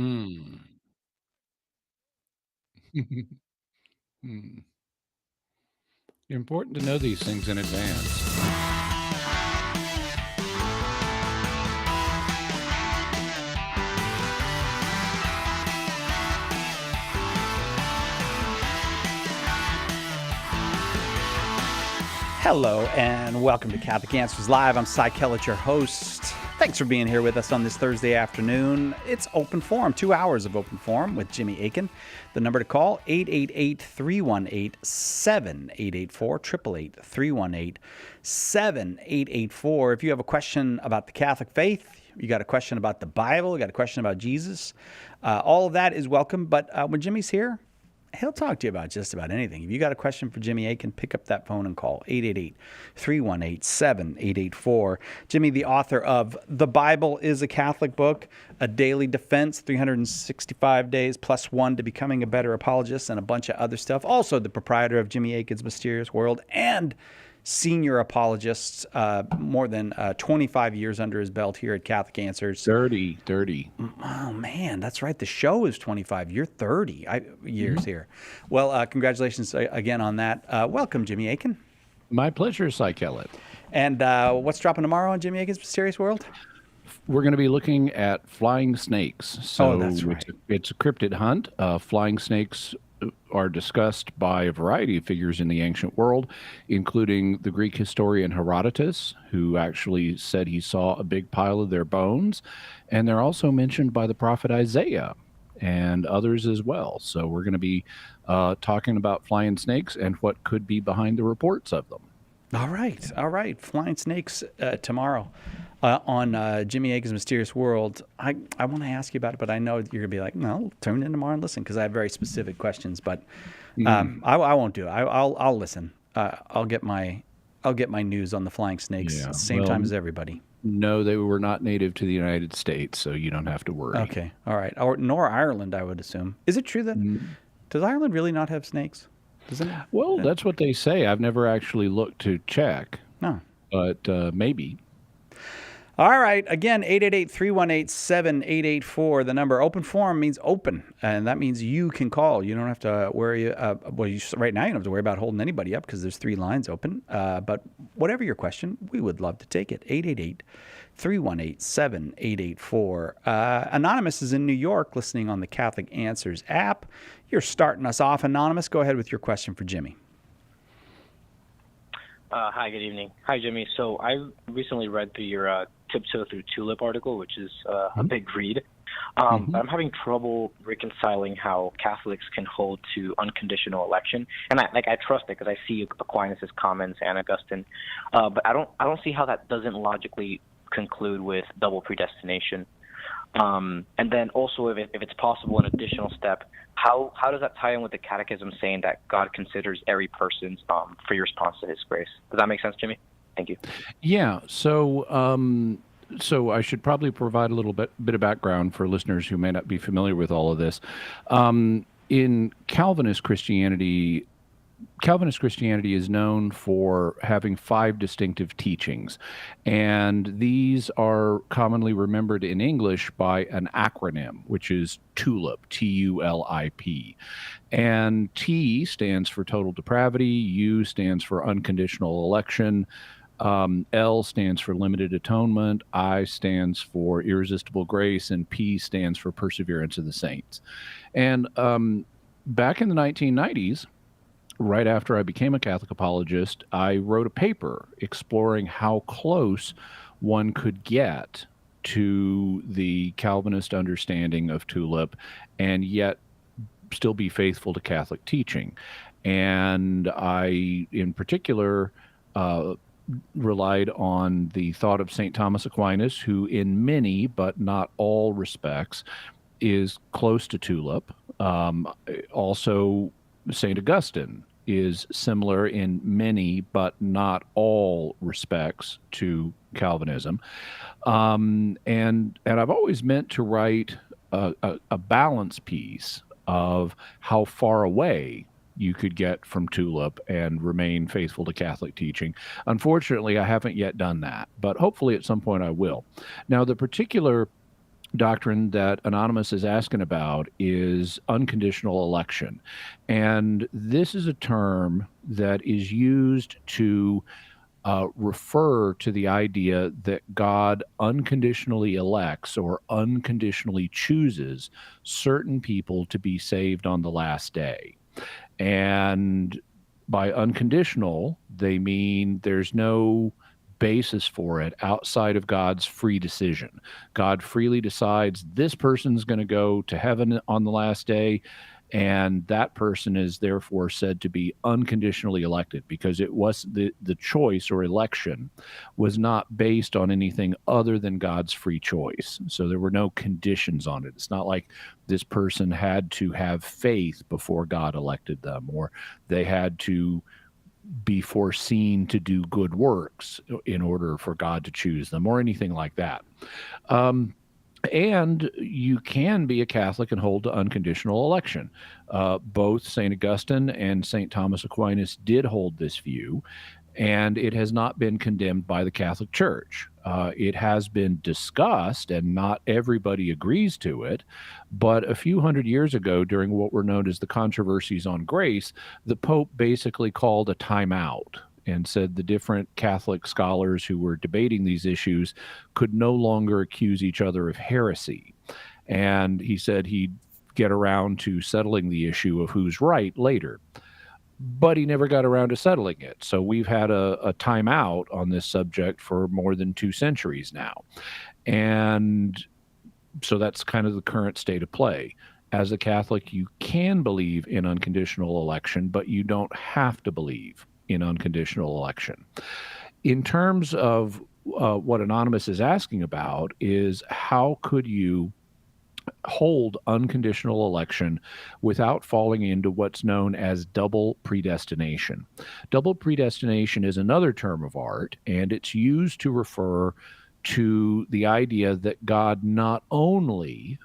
Mm. Hmm. Important to know these things in advance. Hello and welcome to Catholic Answers Live. I'm Cy Kellett, your host. Thanks for being here with us on this Thursday afternoon. It's open forum, 2 hours of open forum with Jimmy Akin. The number to call, 888-318-7884, 888-318-7884. If you have a question about the Catholic faith, you got a question about the Bible, you got a question about Jesus, all of that is welcome. But when Jimmy's here, he'll talk to you about just about anything. If you got a question for Jimmy Akin, pick up that phone and call 888-318-7884. Jimmy, the author of The Bible is a Catholic Book, A Daily Defense, 365 Days Plus One to Becoming a Better Apologist, and a bunch of other stuff. Also the proprietor of Jimmy Akin's Mysterious World and senior apologist, more than 25 years under his belt here at Catholic Answers. 30. Oh, man, that's right. The show is 25. You're 30 years here. Well, congratulations again on that. Welcome, Jimmy Akin. My pleasure, Cy Kellett. And what's dropping tomorrow on Jimmy Akin's Mysterious World? We're going to be looking at flying snakes. So that's right. it's a cryptid hunt. Flying snakes are discussed by a variety of figures in the ancient world, including the Greek historian Herodotus, who actually said he saw a big pile of their bones. And they're also mentioned by the prophet Isaiah and others as well. So we're going to be talking about flying snakes and what could be behind the reports of them. All right. Flying snakes tomorrow on Jimmy Akin's Mysterious World. I want to ask you about it, but I know you're going to be like, no, tune in tomorrow and listen, because I have very specific questions. But I won't do it. I'll listen. I'll get my news on the flying snakes at the same time as everybody. No, they were not native to the United States, so you don't have to worry. Okay, all right. Nor Ireland, I would assume. Is it true that does Ireland really not have snakes? Does it? Well, that's what they say. I've never actually looked to check. No. But maybe. All right. Again, 888-318-7884. The number. Open forum means open, and that means you can call. You don't have to worry. Right now you don't have to worry about holding anybody up because there's 3 lines open. But whatever your question, we would love to take it. 888-318-7884. Anonymous is in New York, listening on the Catholic Answers app. You're starting us off, Anonymous. Go ahead with your question for Jimmy. Hi, good evening. Hi, Jimmy. So I recently read through your Tiptoe Through Tulip article, which is a big read. But I'm having trouble reconciling how Catholics can hold to unconditional election. And I trust it because I see Aquinas' comments and Augustine. But I don't see how that doesn't logically conclude with double predestination. And then also, if it's possible, an additional step, how does that tie in with the Catechism saying that God considers every person for your response to His grace? Does that make sense, Jimmy? Thank you. Yeah. So I should probably provide a little bit of background for listeners who may not be familiar with all of this. In Calvinist Christianity is known for having 5 distinctive teachings, and these are commonly remembered in English by an acronym, which is TULIP, T-U-L-I-P. And T stands for total depravity, U stands for unconditional election, L stands for limited atonement, I stands for irresistible grace, and P stands for perseverance of the saints. And back in the 1990s, right after I became a Catholic apologist, I wrote a paper exploring how close one could get to the Calvinist understanding of TULIP and yet still be faithful to Catholic teaching. And I, in particular, relied on the thought of St. Thomas Aquinas, who in many, but not all respects, is close to TULIP. Also, St. Augustine is similar in many, but not all respects to Calvinism. And I've always meant to write a balance piece of how far away you could get from TULIP and remain faithful to Catholic teaching. Unfortunately, I haven't yet done that, but hopefully at some point I will. Now, the particular doctrine that Anonymous is asking about is unconditional election. And this is a term that is used to refer to the idea that God unconditionally elects or unconditionally chooses certain people to be saved on the last day. And by unconditional, they mean there's no basis for it outside of God's free decision. God freely decides this person's going to go to heaven on the last day, and that person is therefore said to be unconditionally elected because it was the choice or election was not based on anything other than God's free choice. So there were no conditions on it. It's not like this person had to have faith before God elected them, or they had to be foreseen to do good works in order for God to choose them, or anything like that. And you can be a Catholic and hold to unconditional election. Both St. Augustine and St. Thomas Aquinas did hold this view, and it has not been condemned by the Catholic Church. It has been discussed, and not everybody agrees to it. But a few hundred years ago, during what were known as the controversies on grace, the Pope basically called a timeout and said the different Catholic scholars who were debating these issues could no longer accuse each other of heresy. And he said he'd get around to settling the issue of who's right later. But he never got around to settling it. So we've had a timeout on this subject for more than 2 centuries now. And so that's kind of the current state of play. As a Catholic, you can believe in unconditional election, but you don't have to believe in unconditional election. In terms of what Anonymous is asking about is how could you hold unconditional election without falling into what's known as double predestination. Double predestination is another term of art, and it's used to refer to the idea that God not only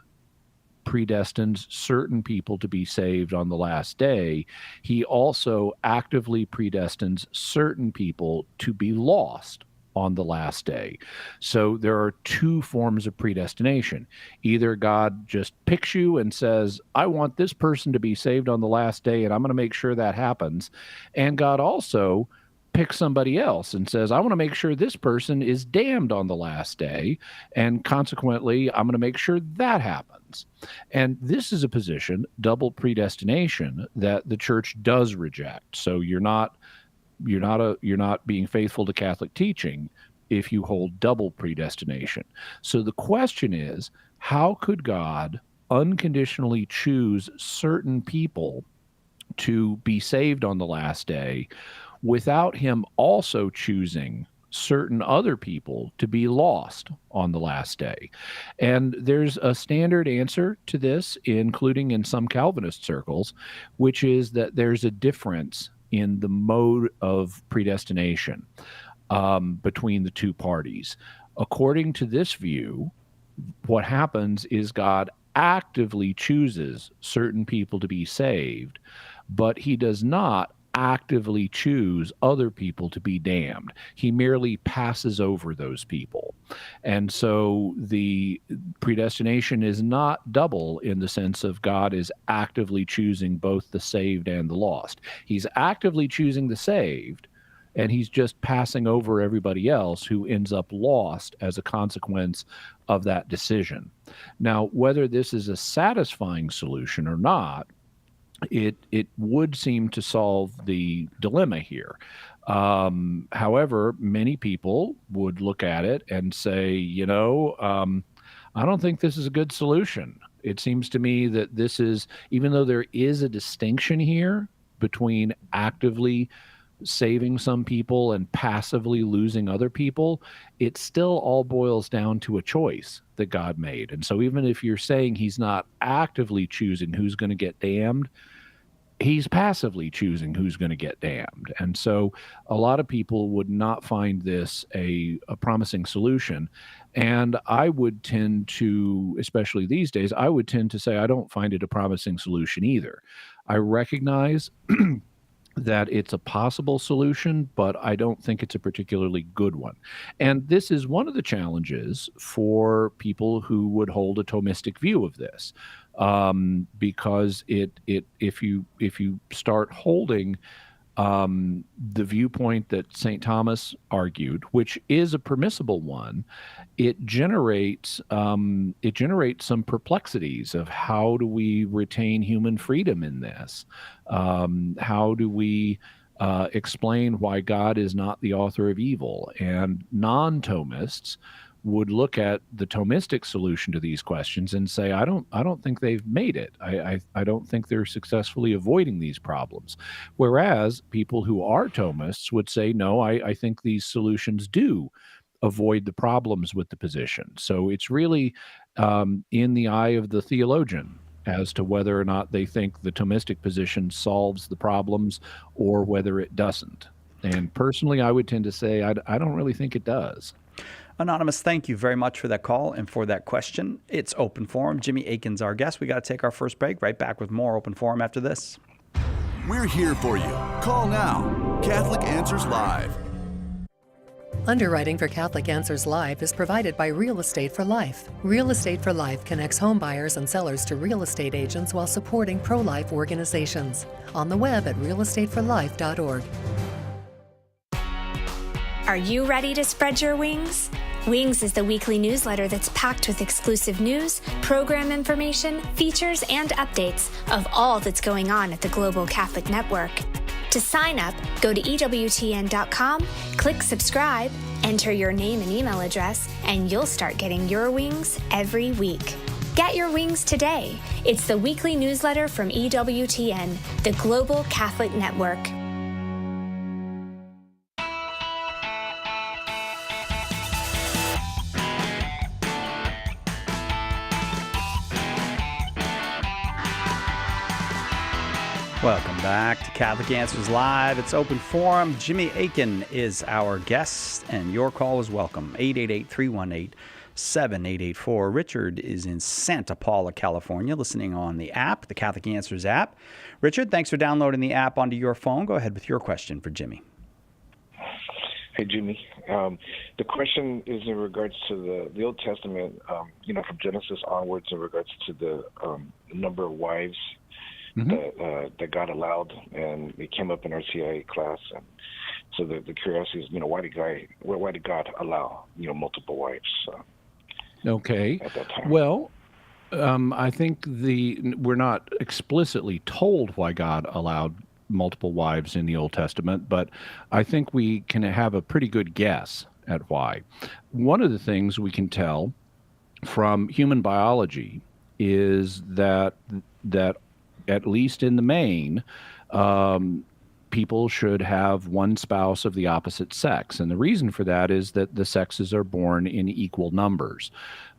predestines certain people to be saved on the last day, he also actively predestines certain people to be lost on the last day. So there are 2 forms of predestination. Either God just picks you and says, I want this person to be saved on the last day, and I'm going to make sure that happens. And God also picks somebody else and says, I want to make sure this person is damned on the last day, and consequently, I'm going to make sure that happens. And this is a position, double predestination, that the church does reject. So you're not being faithful to Catholic teaching if you hold double predestination. So the question is, how could God unconditionally choose certain people to be saved on the last day without him also choosing certain other people to be lost on the last day? And there's a standard answer to this, including in some Calvinist circles, which is that there's a difference in the mode of predestination between the 2 parties. According to this view, what happens is God actively chooses certain people to be saved, but he does not actively choose other people to be damned. He merely passes over those people. And so the predestination is not double in the sense of God is actively choosing both the saved and the lost. He's actively choosing the saved, and he's just passing over everybody else who ends up lost as a consequence of that decision. Now, whether this is a satisfying solution or not, it would seem to solve the dilemma here. However, many people would look at it and say, I don't think this is a good solution. It seems to me that this is, even though there is a distinction here between actively saving some people and passively losing other people, it still all boils down to a choice that God made. And so even if you're saying he's not actively choosing who's going to get damned, he's passively choosing who's going to get damned. And so a lot of people would not find this a promising solution. And I would tend to, especially these days, I would tend to say I don't find it a promising solution either. I recognize that it's a possible solution, but I don't think it's a particularly good one. And this is one of the challenges for people who would hold a Thomistic view of this, because if you start holding the viewpoint that St. Thomas argued, which is a permissible one, it generates some perplexities of how do we retain human freedom in this? How do we explain why God is not the author of evil? And non-Thomists would look at the Thomistic solution to these questions and say, I don't think they've made it. I don't think they're successfully avoiding these problems. Whereas people who are Thomists would say, no, I think these solutions do avoid the problems with the position. So it's really in the eye of the theologian as to whether or not they think the Thomistic position solves the problems or whether it doesn't. And personally, I would tend to say I don't really think it does. Anonymous, thank you very much for that call and for that question. It's Open Forum. Jimmy Akin's our guest. We got to take our first break. Right back with more Open Forum after this. We're here for you. Call now. Catholic Answers Live. Underwriting for Catholic Answers Live is provided by Real Estate for Life. Real Estate for Life connects home buyers and sellers to real estate agents while supporting pro-life organizations. On the web at realestateforlife.org. Are you ready to spread your wings? Wings is the weekly newsletter that's packed with exclusive news, program information, features, and updates of all that's going on at the Global Catholic Network. To sign up, go to EWTN.com, click subscribe, enter your name and email address, and you'll start getting your wings every week. Get your wings today. It's the weekly newsletter from EWTN, the Global Catholic Network. Welcome back to Catholic Answers Live. It's Open Forum. Jimmy Akin is our guest, and your call is welcome. 888-318-7884. Richard is in Santa Paula, California, listening on the app, the Catholic Answers app. Richard, thanks for downloading the app onto your phone. Go ahead with your question for Jimmy. Hey, Jimmy. The question is in regards to the Old Testament, from Genesis onwards in regards to the number of wives that God allowed, and it came up in our CIA class, and so the curiosity is, why did God allow, multiple wives? Okay. At that time. Well, I think we're not explicitly told why God allowed multiple wives in the Old Testament, but I think we can have a pretty good guess at why. One of the things we can tell from human biology is that at least in the main, people should have one spouse of the opposite sex. And the reason for that is that the sexes are born in equal numbers.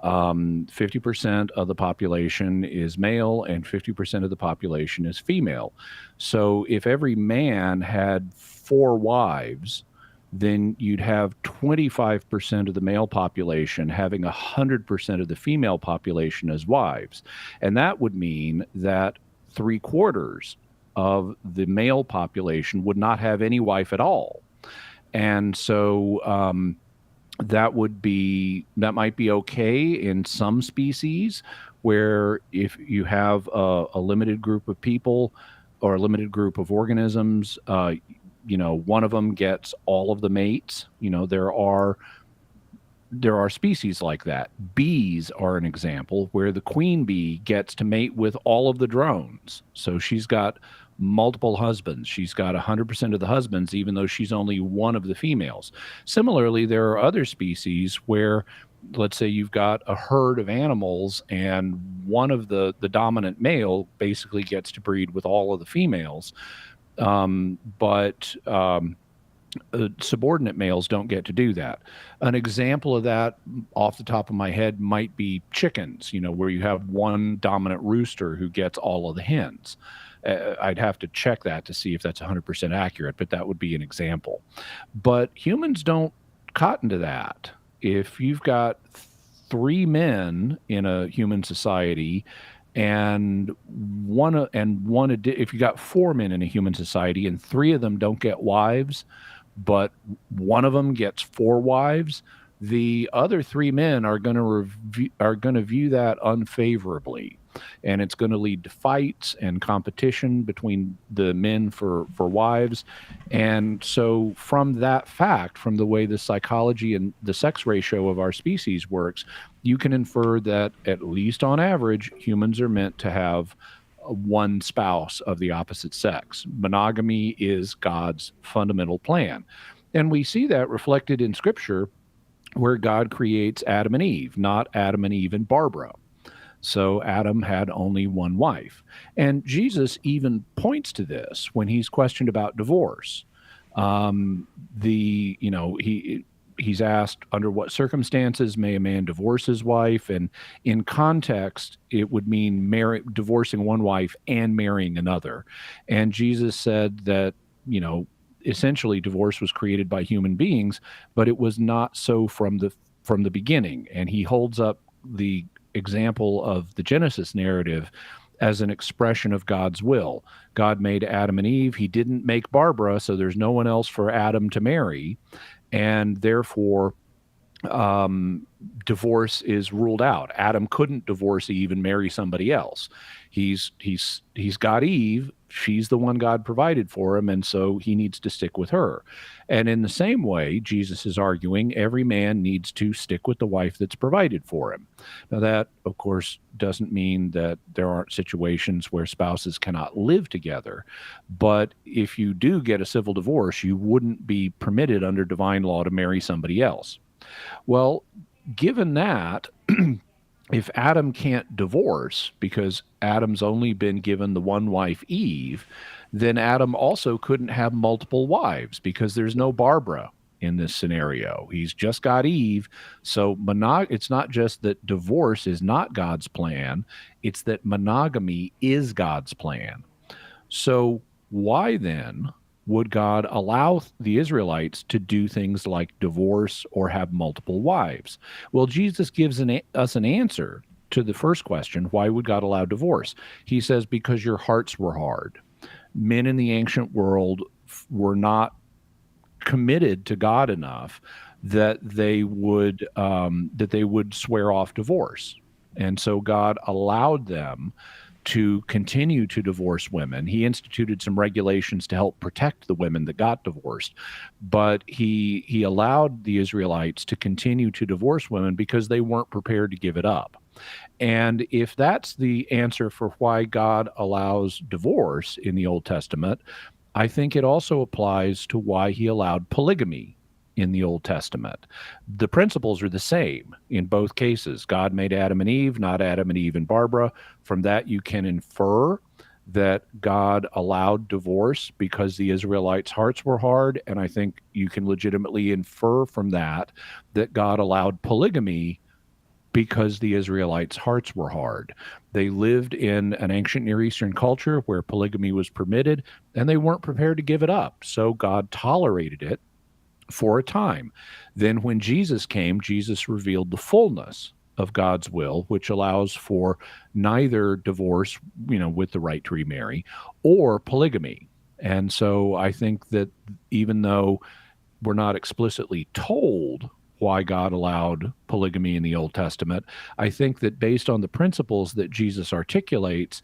50% of the population is male and 50% of the population is female. So if every man had 4 wives, then you'd have 25% of the male population having 100% of the female population as wives. And that would mean that 3/4 of the male population would not have any wife at all. And so that might be okay in some species, where if you have a limited group of people or a limited group of organisms, one of them gets all of the mates. There are species like that. Bees are an example where the queen bee gets to mate with all of the drones. So she's got multiple husbands. She's got 100% of the husbands, even though she's only one of the females. Similarly, there are other species where, let's say you've got a herd of animals and one of the dominant male basically gets to breed with all of the females. But subordinate males don't get to do that. An example of that off the top of my head might be chickens, where you have one dominant rooster who gets all of the hens. I'd have to check that to see if that's 100% accurate, but that would be an example. But humans don't cotton to that. If you've got 3 men in a human society and if you got 4 men in a human society and 3 of them don't get wives, but one of them gets 4 wives, the other 3 men are going to view that unfavorably, and it's going to lead to fights and competition between the men for wives. And so from that fact, from the way the psychology and the sex ratio of our species works, you can infer that at least on average, humans are meant to have one spouse of the opposite sex. Monogamy is God's fundamental plan. And we see that reflected in Scripture, where God creates Adam and Eve, not Adam and Eve and Barbara. So Adam had only one wife. And Jesus even points to this when he's questioned about divorce. He's asked, under what circumstances may a man divorce his wife? And in context, it would mean divorcing one wife and marrying another. And Jesus said that, essentially divorce was created by human beings, but it was not so from the beginning. And he holds up the example of the Genesis narrative as an expression of God's will. God made Adam and Eve. He didn't make Barbara, so there's no one else for Adam to marry. And therefore, divorce is ruled out. Adam couldn't divorce Eve and marry somebody else. He's got Eve. She's the one God provided for him, and so he needs to stick with her. And in the same way, Jesus is arguing every man needs to stick with the wife that's provided for him. Now, that, of course, doesn't mean that there aren't situations where spouses cannot live together. But if you do get a civil divorce, you wouldn't be permitted under divine law to marry somebody else. Well, given that, if Adam can't divorce because Adam's only been given the one wife, Eve, then Adam also couldn't have multiple wives because there's no Barbara in this scenario. He's just got Eve. So it's not just that divorce is not God's plan, it's that monogamy is God's plan. So why then would God allow the Israelites to do things like divorce or have multiple wives? Well, Jesus gives us an answer to the first question, why would God allow divorce? He says, because your hearts were hard. Men in the ancient world were not committed to God enough that they would swear off divorce. And so God allowed them to continue to divorce women. He instituted some regulations to help protect the women that got divorced, but he allowed the Israelites to continue to divorce women because they weren't prepared to give it up. And if that's the answer for why God allows divorce in the Old Testament, I think it also applies to why he allowed polygamy in the Old Testament. The principles are the same in both cases. God made Adam and Eve, not Adam and Eve and Barbara. From that, you can infer that God allowed divorce because the Israelites' hearts were hard. And I think you can legitimately infer from that God allowed polygamy because the Israelites' hearts were hard. They lived in an ancient Near Eastern culture where polygamy was permitted, and they weren't prepared to give it up. So God tolerated it for a time. Then when Jesus came, Jesus revealed the fullness of God's will, which allows for neither divorce, with the right to remarry, or polygamy. And so I think that even though we're not explicitly told why God allowed polygamy in the Old Testament, I think that based on the principles that Jesus articulates,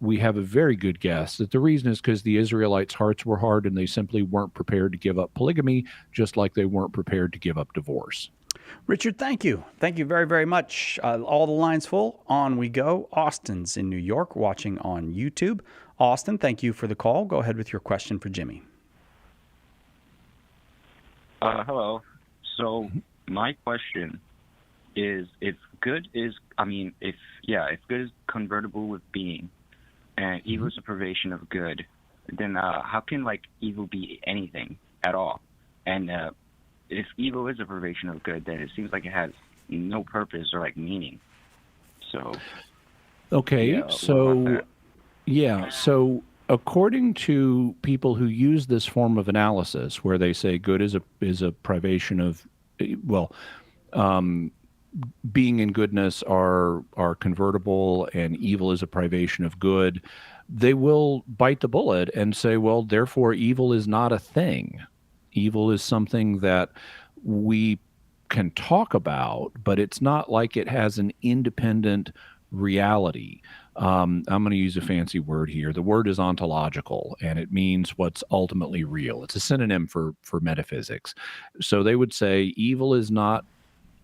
we have a very good guess that the reason is because the Israelites' hearts were hard and they simply weren't prepared to give up polygamy, just like they weren't prepared to give up divorce. Richard, thank you. Thank you very, very much. All the lines full. On we go. Austin's in New York, watching on YouTube. Austin, thank you for the call. Go ahead with your question for Jimmy. Hello. So my question is, if good is convertible with being, and evil is a privation of good, then how can evil be anything at all? And if evil is a privation of good, then it seems like it has no purpose or meaning. So okay, so according to people who use this form of analysis, where they say good is a privation of, being and goodness are convertible and evil is a privation of good, they will bite the bullet and say, well, therefore evil is not a thing. Evil is something that we can talk about, but it's not like it has an independent reality. I'm going to use a fancy word here. The word is ontological, and it means what's ultimately real. It's a synonym for metaphysics. So they would say evil is not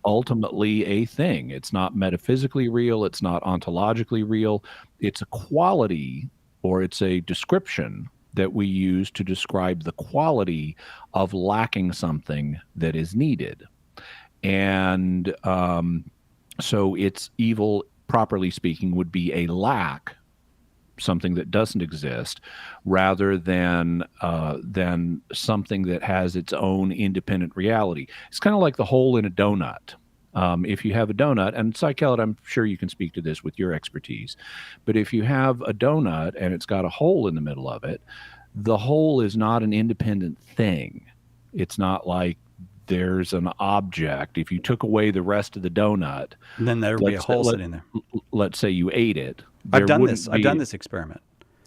ultimately a thing. It's not metaphysically real. It's not ontologically real. It's a quality, or it's a description that we use to describe the quality of lacking something that is needed. And so it's evil, properly speaking, would be a lack, something that doesn't exist, rather than something that has its own independent reality. It's kind of like the hole in a donut. If you have a donut, and Psychellid, I'm sure you can speak to this with your expertise, but if you have a donut and it's got a hole in the middle of it, the hole is not an independent thing. It's not like there's an object. If you took away the rest of the donut, then there would be a hole sitting there. Let's say you ate it. I've done this experiment.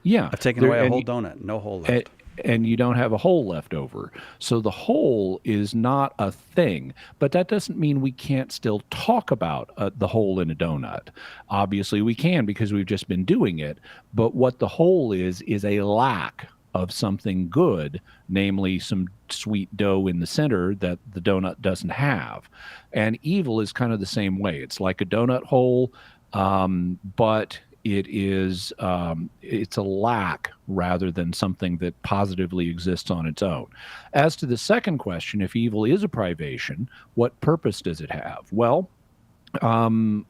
Yeah. I've taken away a whole donut, no hole left. And you don't have a hole left over. So the hole is not a thing, but that doesn't mean we can't still talk about the hole in a donut. Obviously we can, because we've just been doing it. But what the hole is a lack of something good, namely some sweet dough in the center that the donut doesn't have. And evil is kind of the same way. It's like a donut hole, but it's a lack rather than something that positively exists on its own. As to the second question, if evil is a privation, what purpose does it have? Well,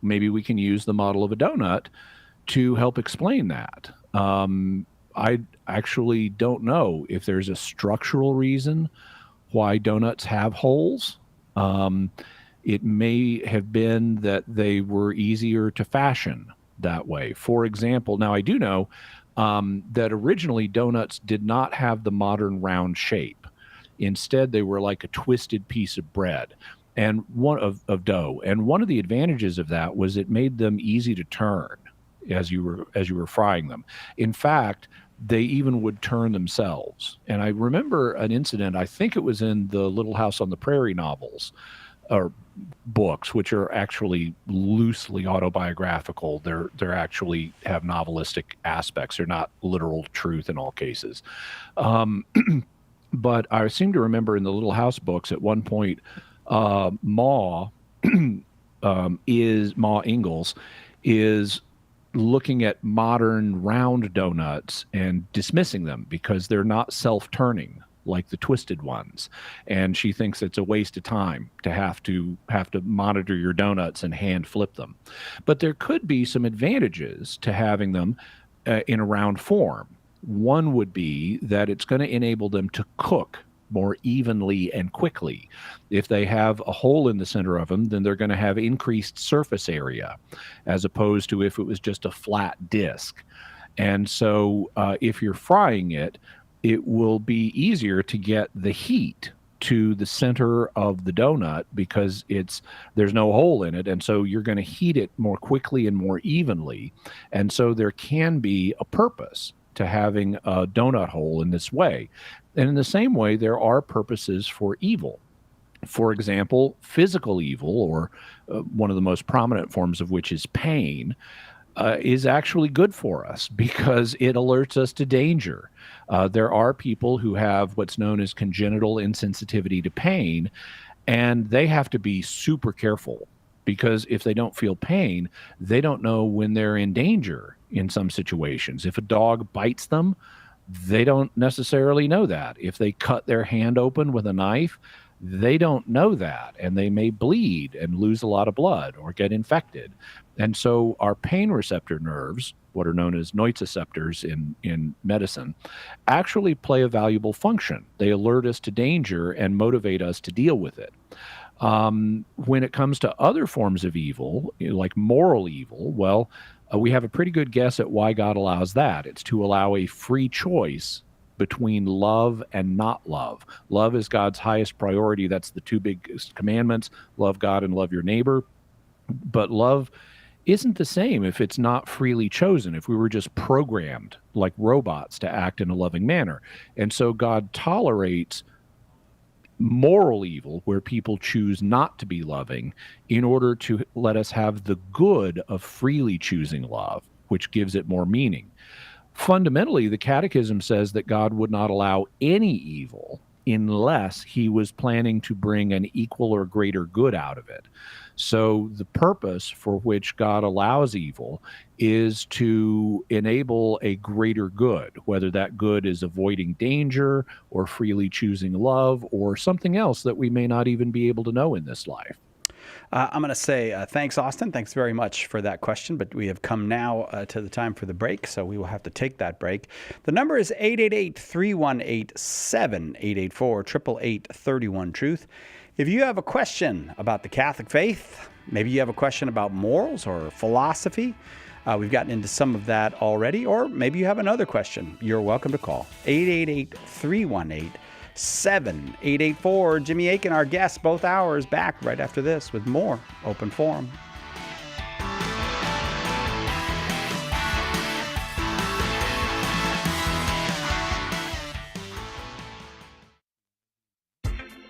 maybe we can use the model of a donut to help explain that. I actually don't know if there's a structural reason why donuts have holes. It may have been that they were easier to fashion that way. For example, now I do know that originally donuts did not have the modern round shape. Instead, they were like a twisted piece of bread and one of dough. And one of the advantages of that was it made them easy to turn as you were frying them. In fact, they even would turn themselves. And I remember an incident, I think it was in the Little House on the Prairie novels, or books, which are actually loosely autobiographical. They're actually have novelistic aspects. They're not literal truth in all cases. But I seem to remember in the Little House books at one point, Ma Ingalls is looking at modern round donuts and dismissing them because they're not self-turning like the twisted ones, and she thinks it's a waste of time to have to monitor your donuts and hand flip them. But there could be some advantages to having them in a round form. One would be that it's going to enable them to cook more evenly and quickly. If they have a hole in the center of them, then they're going to have increased surface area, as opposed to if it was just a flat disc. And so if you're frying it, it will be easier to get the heat to the center of the donut because there's no hole in it, and so you're going to heat it more quickly and more evenly. And so there can be a purpose to having a donut hole in this way. And in the same way, there are purposes for evil. For example, physical evil, or one of the most prominent forms of which is pain, is actually good for us because it alerts us to danger. There are people who have what's known as congenital insensitivity to pain, and they have to be super careful because if they don't feel pain, they don't know when they're in danger in some situations. If a dog bites them, they don't necessarily know that. If they cut their hand open with a knife, they don't know that, and they may bleed and lose a lot of blood or get infected. And so our pain receptor nerves, what are known as nociceptors in medicine, actually play a valuable function. They alert us to danger and motivate us to deal with it. When it comes to other forms of evil, like moral evil, well, we have a pretty good guess at why God allows that. It's to allow a free choice between love and not love. Love is God's highest priority. That's the two biggest commandments: love God and love your neighbor. But love isn't the same if it's not freely chosen, if we were just programmed like robots to act in a loving manner. And so God tolerates moral evil where people choose not to be loving in order to let us have the good of freely choosing love, which gives it more meaning. Fundamentally, the Catechism says that God would not allow any evil unless he was planning to bring an equal or greater good out of it. So the purpose for which God allows evil is to enable a greater good, whether that good is avoiding danger or freely choosing love or something else that we may not even be able to know in this life. I'm going to say thanks, Austin. Thanks very much for that question. But we have come now to the time for the break, so we will have to take that break. The number is 888-318-7884, 888-31-TRUTH. If you have a question about the Catholic faith, maybe you have a question about morals or philosophy, we've gotten into some of that already, or maybe you have another question, you're welcome to call 888-318-7884. Jimmy Akin, our guest, both hours, back right after this with more Open Forum.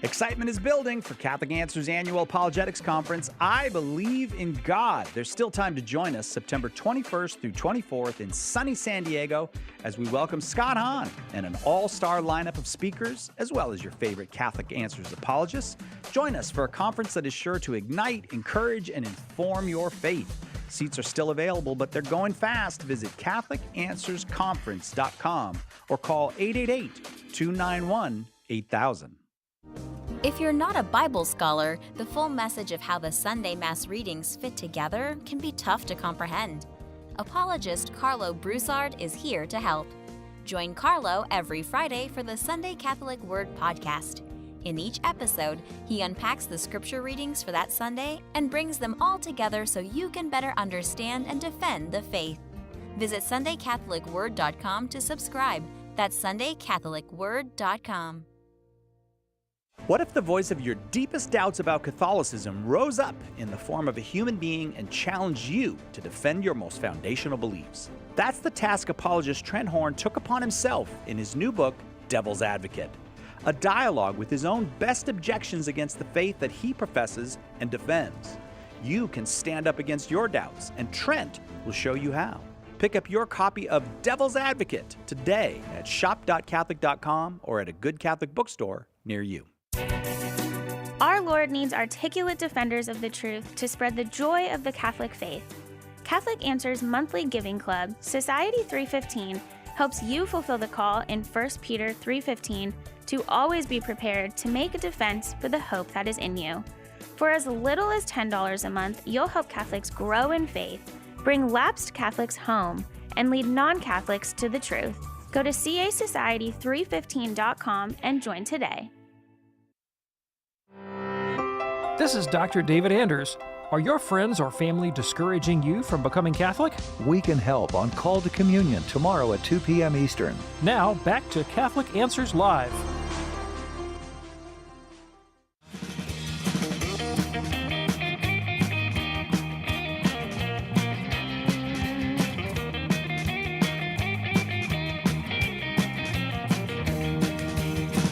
Excitement is building for Catholic Answers Annual Apologetics Conference, I Believe in God. There's still time to join us September 21st through 24th in sunny San Diego as we welcome Scott Hahn and an all-star lineup of speakers, as well as your favorite Catholic Answers apologists. Join us for a conference that is sure to ignite, encourage, and inform your faith. Seats are still available, but they're going fast. Visit CatholicAnswersConference.com or call 888-291-8000. If you're not a Bible scholar, the full message of how the Sunday Mass readings fit together can be tough to comprehend. Apologist Carlo Broussard is here to help. Join Carlo every Friday for the Sunday Catholic Word podcast. In each episode, he unpacks the scripture readings for that Sunday and brings them all together so you can better understand and defend the faith. Visit SundayCatholicWord.com to subscribe. That's SundayCatholicWord.com. What if the voice of your deepest doubts about Catholicism rose up in the form of a human being and challenged you to defend your most foundational beliefs? That's the task apologist Trent Horn took upon himself in his new book, Devil's Advocate, a dialogue with his own best objections against the faith that he professes and defends. You can stand up against your doubts, and Trent will show you how. Pick up your copy of Devil's Advocate today at shop.catholic.com or at a good Catholic bookstore near you. Our Lord needs articulate defenders of the truth to spread the joy of the Catholic faith. Catholic Answers Monthly Giving Club, Society 315, helps you fulfill the call in 1 Peter 3:15 to always be prepared to make a defense for the hope that is in you. For as little as $10 a month, you'll help Catholics grow in faith, bring lapsed Catholics home, and lead non-Catholics to the truth. Go to casociety315.com and join today. This is Dr. David Anders. Are your friends or family discouraging you from becoming Catholic? We can help on Call to Communion tomorrow at 2 p.m. Eastern. Now, back to Catholic Answers Live.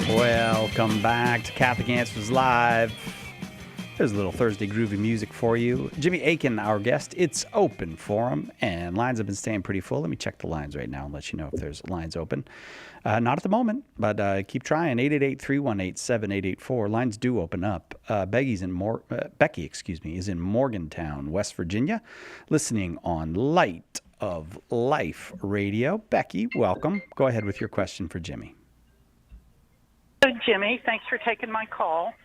Welcome back to Catholic Answers Live. There's a little Thursday groovy music for you. Jimmy Akin, our guest. It's Open Forum, and lines have been staying pretty full. Let me check the lines right now and let you know if there's lines open. Not at the moment, but keep trying. 888-318-7884. Lines do open up. Becky is in Morgantown, West Virginia, listening on Light of Life Radio. Becky, welcome. Go ahead with your question for Jimmy. Jimmy, thanks for taking my call.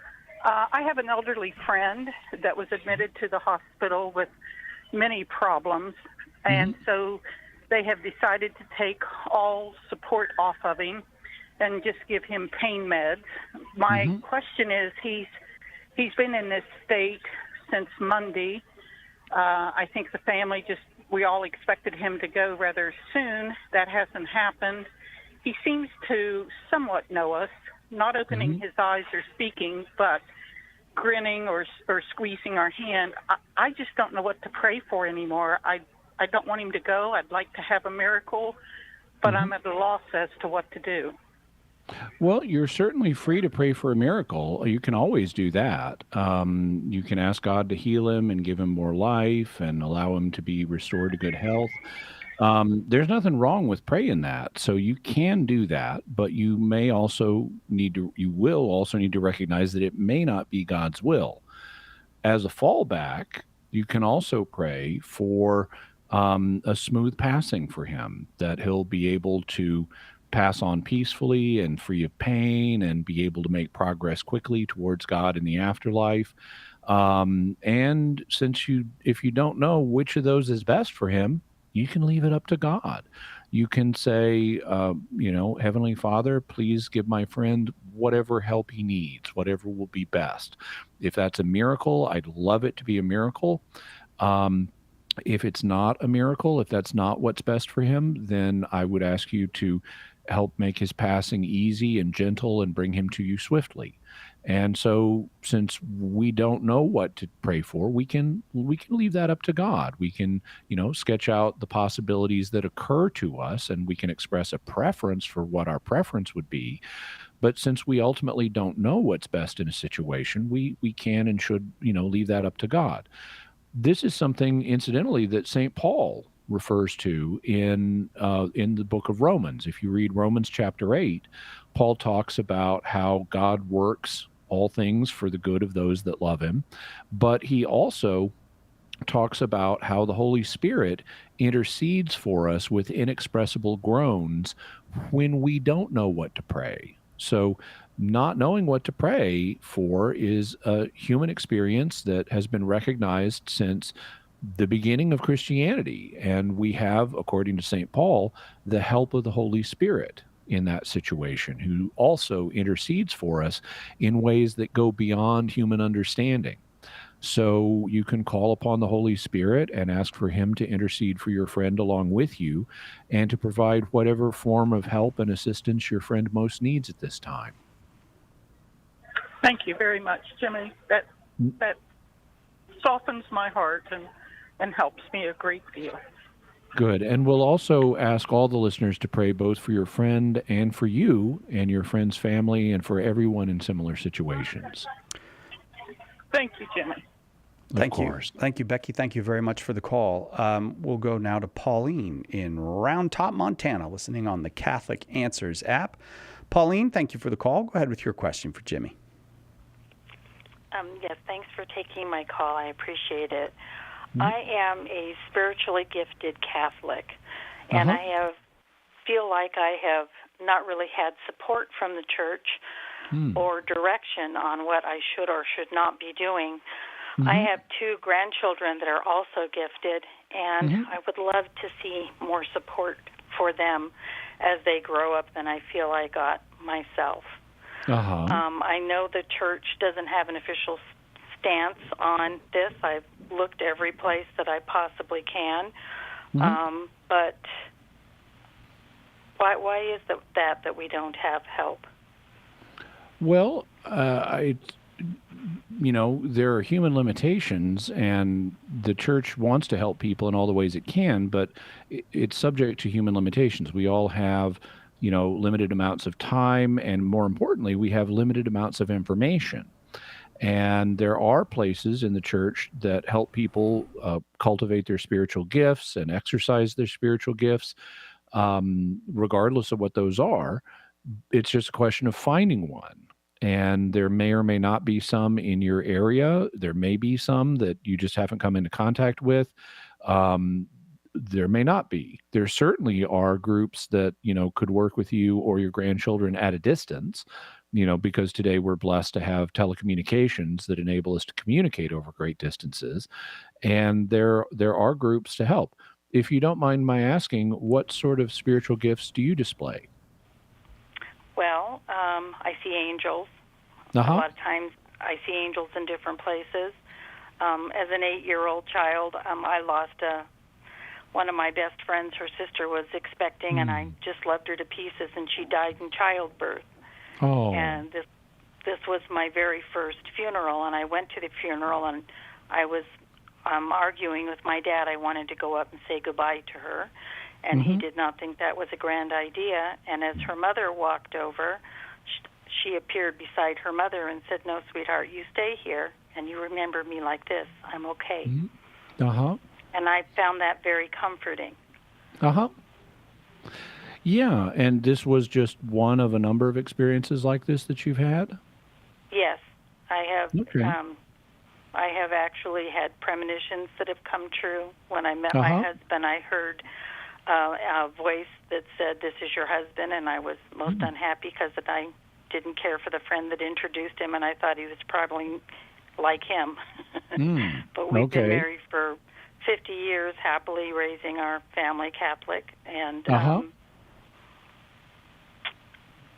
I have an elderly friend that was admitted to the hospital with many problems, and so they have decided to take all support off of him and just give him pain meds. My question is, he's been in this state since Monday. I think the family we all expected him to go rather soon. That hasn't happened. He seems to somewhat know us, not opening his eyes or speaking, but grinning or squeezing our hand. I just don't know what to pray for anymore. I don't want him to go. I'd like to have a miracle, but I'm at a loss as to what to do. Well, you're certainly free to pray for a miracle. You can always do that. You can ask God to heal him and give him more life and allow him to be restored to good health. There's nothing wrong with praying that. So you can do that, but you will also need to recognize that it may not be God's will. As a fallback, you can also pray for a smooth passing for him, that he'll be able to pass on peacefully and free of pain and be able to make progress quickly towards God in the afterlife. And if you don't know which of those is best for him, you can leave it up to God. You can say, Heavenly Father, please give my friend whatever help he needs, whatever will be best. If that's a miracle, I'd love it to be a miracle. If it's not a miracle, if that's not what's best for him, then I would ask you to help make his passing easy and gentle and bring him to you swiftly. And so, since we don't know what to pray for, we can leave that up to God. We can, sketch out the possibilities that occur to us, and we can express a preference for what our preference would be. But since we ultimately don't know what's best in a situation, we can and should, leave that up to God. This is something, incidentally, that St. Paul refers to in the book of Romans. If you read Romans chapter 8, Paul talks about how God works all things for the good of those that love him, but he also talks about how the Holy Spirit intercedes for us with inexpressible groans when we don't know what to pray. So not knowing what to pray for is a human experience that has been recognized since the beginning of Christianity. And we have, according to St. Paul, the help of the Holy Spirit in that situation, who also intercedes for us in ways that go beyond human understanding. So you can call upon the Holy Spirit and ask for him to intercede for your friend along with you and to provide whatever form of help and assistance your friend most needs at this time. Thank you very much, Jimmy. That softens my heart and helps me a great deal. Good. And we'll also ask all the listeners to pray both for your friend and for you and your friend's family and for everyone in similar situations. Thank you, Jimmy. Thank you. Thank you, Becky. Thank you very much for the call. We'll go now to Pauline in Round Top, Montana, listening on the Catholic Answers app. Pauline, thank you for the call. Go ahead with your question for Jimmy. Yes, thanks for taking my call. I appreciate it. I am a spiritually gifted Catholic, and I feel like I have not really had support from the church or direction on what I should or should not be doing. I have two grandchildren that are also gifted, and I would love to see more support for them as they grow up than I feel I got myself. I know the church doesn't have an official stance on this. I've looked every place that I possibly can, but why is that we don't have help? Well, there are human limitations, and the church wants to help people in all the ways it can, but it's subject to human limitations. We all have, limited amounts of time, and more importantly, we have limited amounts of information. And there are places in the church that help people cultivate their spiritual gifts and exercise their spiritual gifts, regardless of what those are. It's just a question of finding one. And there may or may not be some in your area. There may be some that you just haven't come into contact with. There may not be. There certainly are groups that, could work with you or your grandchildren at a distance, because today we're blessed to have telecommunications that enable us to communicate over great distances. And there are groups to help. If you don't mind my asking, what sort of spiritual gifts do you display? Well, I see angels. A lot of times I see angels in different places. As an 8-year-old child, I lost one of my best friends. Her sister was expecting, and I just loved her to pieces, and she died in childbirth. And this this was my very first funeral, and I went to the funeral, and I was arguing with my dad. I wanted to go up and say goodbye to her, and he did not think that was a grand idea. And as her mother walked over, she appeared beside her mother and said, "No, sweetheart, you stay here, and you remember me like this. I'm okay." Uh-huh. And I found that very comforting. Uh-huh. Yeah, and this was just one of a number of experiences like this that you've had? Yes, I have. Okay. I have actually had premonitions that have come true. When I met my husband, I heard a voice that said, "This is your husband," and I was most unhappy because I didn't care for the friend that introduced him, and I thought he was probably like him. But we've been married for 50 years, happily raising our family Catholic, and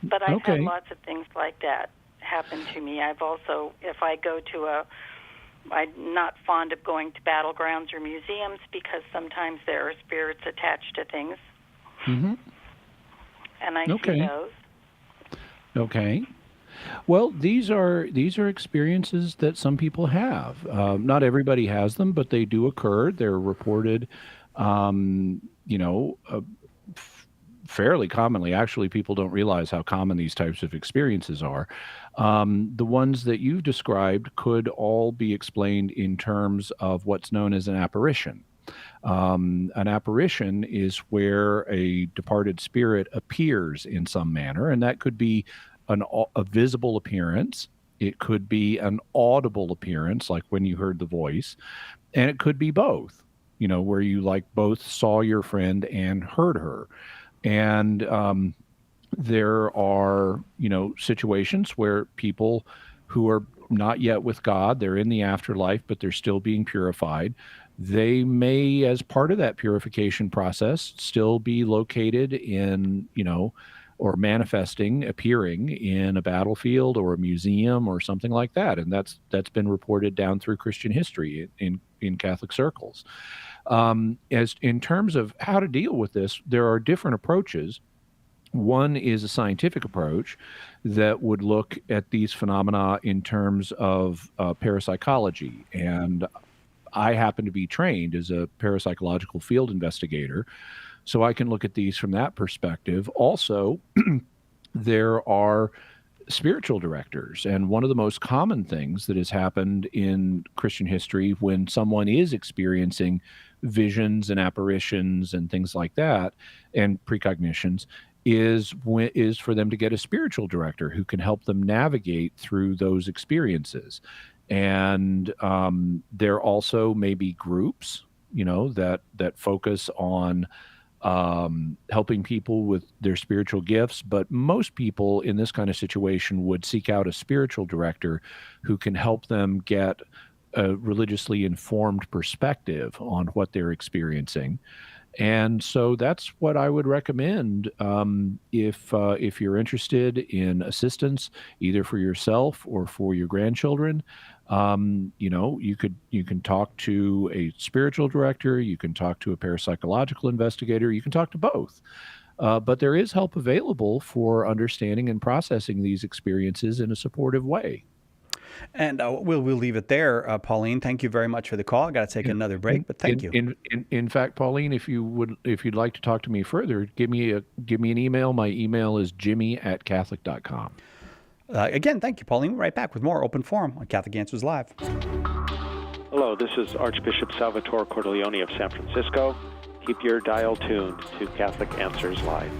but I've had lots of things like that happen to me. I've also, if I go to I'm not fond of going to battlegrounds or museums because sometimes there are spirits attached to things, and I see those. Okay. Well, these are experiences that some people have. Not everybody has them, but they do occur. They're reported, fairly commonly. Actually, people don't realize how common these types of experiences are. The ones that you've described could all be explained in terms of what's known as an apparition. An apparition is where a departed spirit appears in some manner, and that could be a visible appearance. It could be an audible appearance, like when you heard the voice, and it could be both, where you both saw your friend and heard her. And there are, situations where people who are not yet with God, they're in the afterlife, but they're still being purified. They may, as part of that purification process, still be located in, or manifesting, appearing in a battlefield or a museum or something like that. And that's been reported down through Christian history in Catholic circles. As in terms of how to deal with this, there are different approaches. One is a scientific approach that would look at these phenomena in terms of parapsychology. And I happen to be trained as a parapsychological field investigator, so I can look at these from that perspective. Also, there are spiritual directors, and one of the most common things that has happened in Christian history when someone is experiencing visions and apparitions and things like that, and precognitions, is for them to get a spiritual director who can help them navigate through those experiences. And there also may be groups, that focus on helping people with their spiritual gifts, but most people in this kind of situation would seek out a spiritual director who can help them get a religiously informed perspective on what they're experiencing. And so that's what I would recommend if you're interested in assistance, either for yourself or for your grandchildren. You can talk to a spiritual director, you can talk to a parapsychological investigator, you can talk to both. But there is help available for understanding and processing these experiences in a supportive way. And we'll leave it there, Pauline. Thank you very much for the call. I got to take another break, but thank you. In fact, Pauline, if you'd like to talk to me further, give me an email. My email is jimmy@catholic.com. Again, thank you, Pauline. We're right back with more Open Forum on Catholic Answers Live. Hello, this is Archbishop Salvatore Cordileone of San Francisco. Keep your dial tuned to Catholic Answers Live.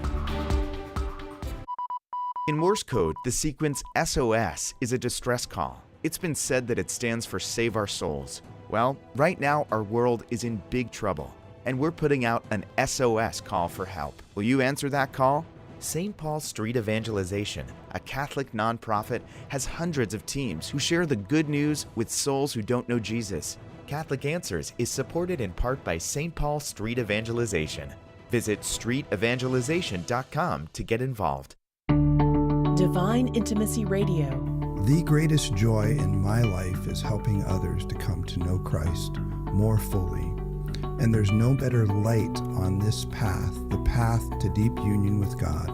In Morse code, the sequence SOS is a distress call. It's been said that it stands for Save Our Souls. Well, right now our world is in big trouble, and we're putting out an SOS call for help. Will you answer that call? St. Paul Street Evangelization, a Catholic nonprofit, has hundreds of teams who share the good news with souls who don't know Jesus. Catholic Answers is supported in part by St. Paul Street Evangelization. Visit streetevangelization.com to get involved. Divine Intimacy Radio. The greatest joy in my life is helping others to come to know Christ more fully. And there's no better light on this path, the path to deep union with God,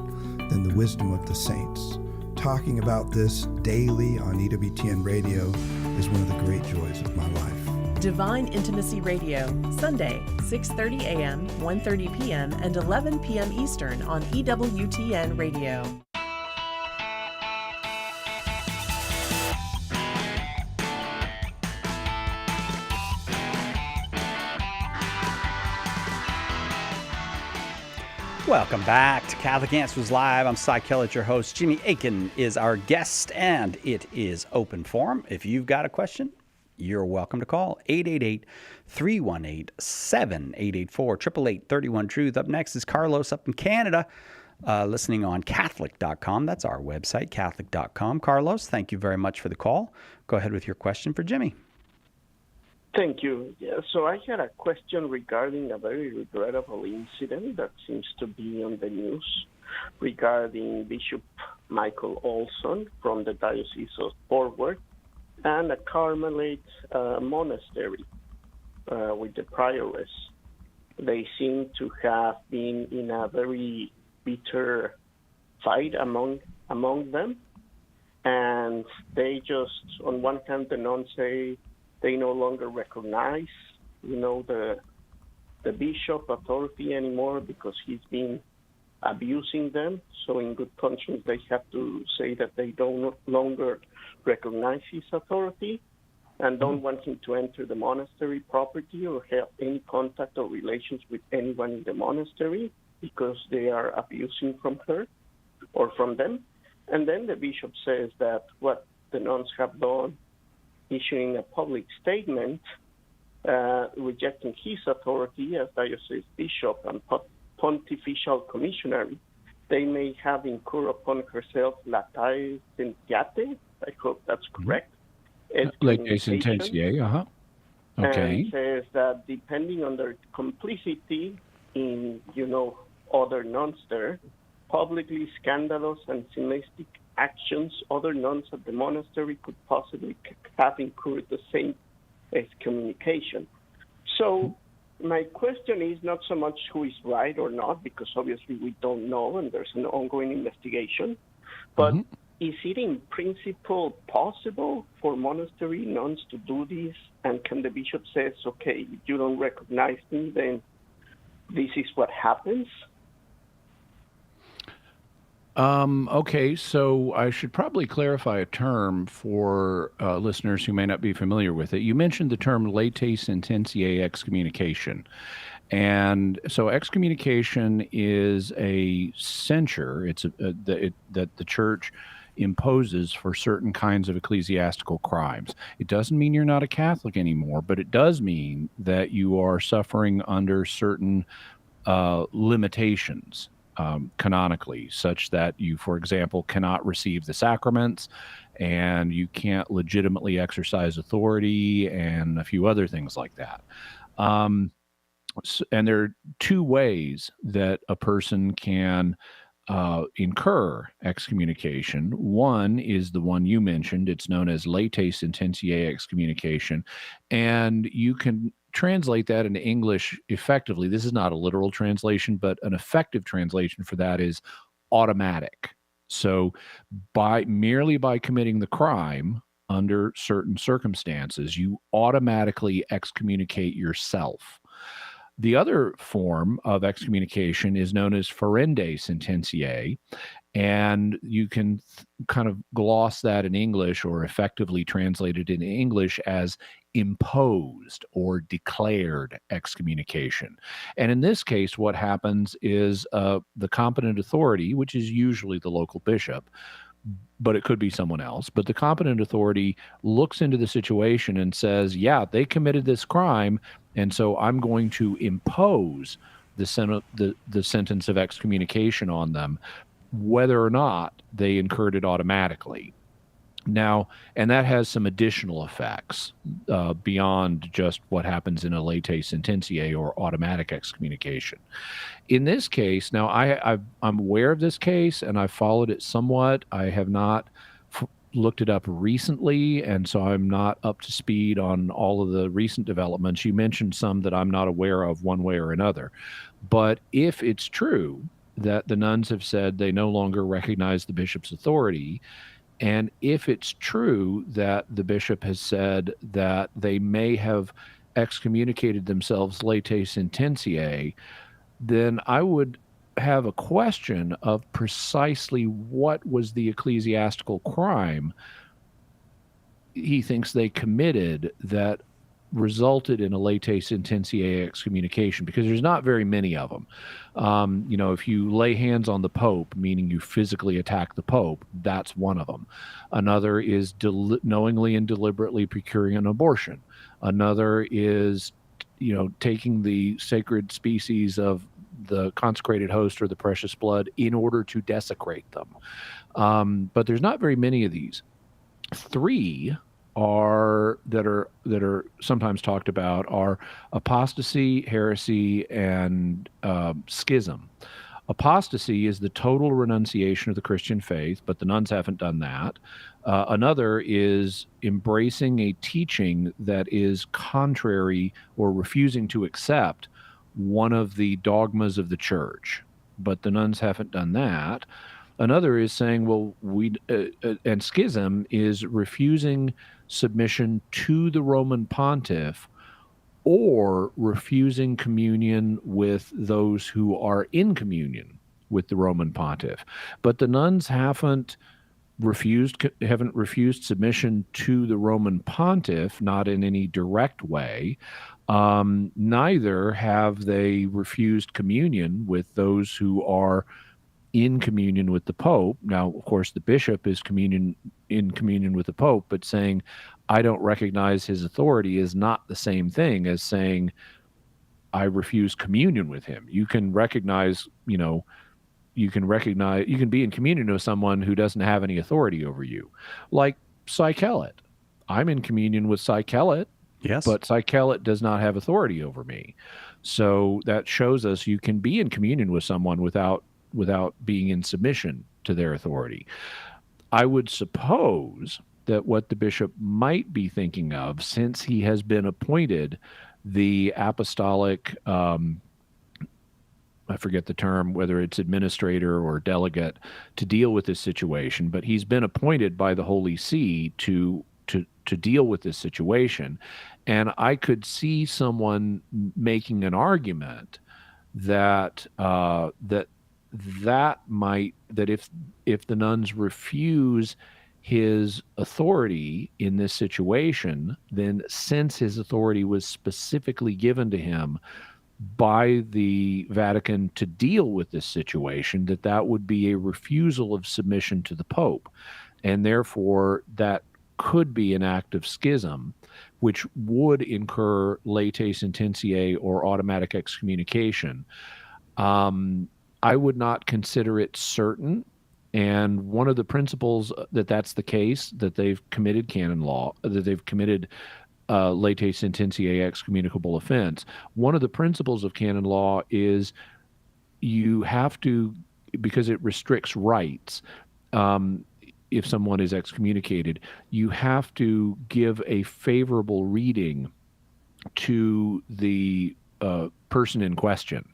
than the wisdom of the saints, talking about this daily on EWTN Radio is one of the great joys of my life. Divine Intimacy Radio, Sunday, 6:30 a.m., 1:30 p.m., and 11 p.m. Eastern on EWTN Radio. Welcome back to Catholic Answers Live. I'm Cy Kellett, your host. Jimmy Aiken is our guest, and it is open forum. If you've got a question, you're welcome to call 888-318-7884, 888-31-TRUTH. Up next is Carlos up in Canada, listening on Catholic.com. That's our website, Catholic.com. Carlos, thank you very much for the call. Go ahead with your question for Jimmy. Thank you. Yeah, so I had a question regarding a very regrettable incident that seems to be on the news regarding Bishop Michael Olson from the Diocese of Fort Worth and a Carmelite monastery with the prioress. They seem to have been in a very bitter fight among them, and they just, on one hand, the nuns say they no longer recognize, the bishop authority anymore because he's been abusing them. So in good conscience, they have to say that they don't longer recognize his authority and don't want him to enter the monastery property or have any contact or relations with anyone in the monastery because they are abusing from her or from them. And then the bishop says that what the nuns have done, issuing a public statement rejecting his authority as diocese bishop and pontifical commissioner, they may have incurred upon herself latae sentiate, I hope that's correct. Latae sentiae, okay. And says that depending on their complicity in, other nuns there, publicly scandalous and cynistic actions, other nuns at the monastery could possibly have incurred the same excommunication. So my question is not so much who is right or not, because obviously we don't know and there's an ongoing investigation, but is it in principle possible for monastery nuns to do this? And can the bishop say, okay, if you don't recognize me, then this is what happens? Okay, so I should probably clarify a term for listeners who may not be familiar with it. You mentioned the term latae sentiae excommunication. And so excommunication is a censure. It's that the church imposes for certain kinds of ecclesiastical crimes. It doesn't mean you're not a Catholic anymore, but it does mean that you are suffering under certain limitations. Canonically, such that you, for example, cannot receive the sacraments and you can't legitimately exercise authority and a few other things like that. And there are two ways that a person can incur excommunication. One is the one you mentioned. It's known as latae sentiae excommunication. And you can translate that into English effectively. This is not a literal translation, but an effective translation for that is automatic. So merely by committing the crime under certain circumstances, you automatically excommunicate yourself. The other form of excommunication is known as ferende sententiae, and you can kind of gloss that in English or effectively translate it in English as imposed or declared excommunication. And in this case, what happens is the competent authority, which is usually the local bishop, but it could be someone else, but the competent authority looks into the situation and says, yeah, they committed this crime, and so I'm going to impose the sentence of excommunication on them, whether or not they incurred it automatically. Now, and that has some additional effects beyond just what happens in a latae sententiae or automatic excommunication. In this case, now I'm aware of this case and I've followed it somewhat. I have not looked it up recently, and so I'm not up to speed on all of the recent developments. You mentioned some that I'm not aware of one way or another. But if it's true that the nuns have said they no longer recognize the bishop's authority. And if it's true that the bishop has said that they may have excommunicated themselves late sententiae, then I would have a question of precisely what was the ecclesiastical crime he thinks they committed that resulted in a late sententiae excommunication, because there's not very many of them. If you lay hands on the Pope, meaning you physically attack the Pope, that's one of them. Another is knowingly and deliberately procuring an abortion. Another is, taking the sacred species of the consecrated host or the precious blood in order to desecrate them. But there's not very many of these. Three that are sometimes talked about are apostasy, heresy, and schism. Apostasy is the total renunciation of the Christian faith, but the nuns haven't done that. Another is embracing a teaching that is contrary or refusing to accept one of the dogmas of the church, but the nuns haven't done that. Another is saying, and schism is refusing submission to the Roman pontiff or refusing communion with those who are in communion with the Roman pontiff. But the nuns haven't refused submission to the Roman pontiff, not in any direct way. Neither have they refused communion with those who are in communion with the Pope. Now, of course, the bishop is in communion with the Pope, but saying, I don't recognize his authority is not the same thing as saying, I refuse communion with him. You can recognize, you can be in communion with someone who doesn't have any authority over you. Like Psychelet. I'm in communion with Psychelet, yes, but Psychelet does not have authority over me. So that shows us you can be in communion with someone without being in submission to their authority. I would suppose that what the bishop might be thinking of, since he has been appointed the apostolic, I forget the term, whether it's administrator or delegate, to deal with this situation, but he's been appointed by the Holy See to deal with this situation. And I could see someone making an argument that if the nuns refuse his authority in this situation, then since his authority was specifically given to him by the Vatican to deal with this situation, that would be a refusal of submission to the Pope. And therefore, that could be an act of schism, which would incur late sententiae or automatic excommunication. I would not consider it certain. And one of the principles that that's the case, that they've committed canon law, that they've committed late sententiae excommunicable offense, one of the principles of canon law is you have to, because it restricts rights, if someone is excommunicated, you have to give a favorable reading to the person in question.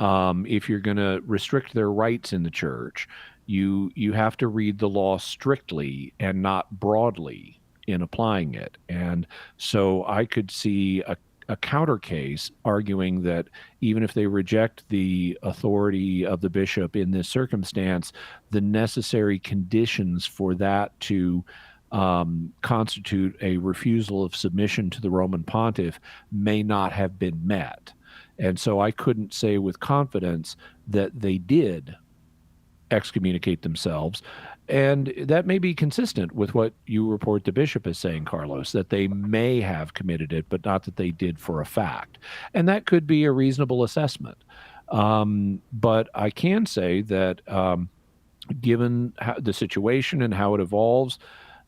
If you're going to restrict their rights in the church, you have to read the law strictly and not broadly in applying it. And so I could see a counter case arguing that even if they reject the authority of the bishop in this circumstance, the necessary conditions for that to constitute a refusal of submission to the Roman pontiff may not have been met. And so I couldn't say with confidence that they did excommunicate themselves. And that may be consistent with what you report the bishop is saying, Carlos, that they may have committed it, but not that they did for a fact. And that could be a reasonable assessment. But I can say that given the situation and how it evolves,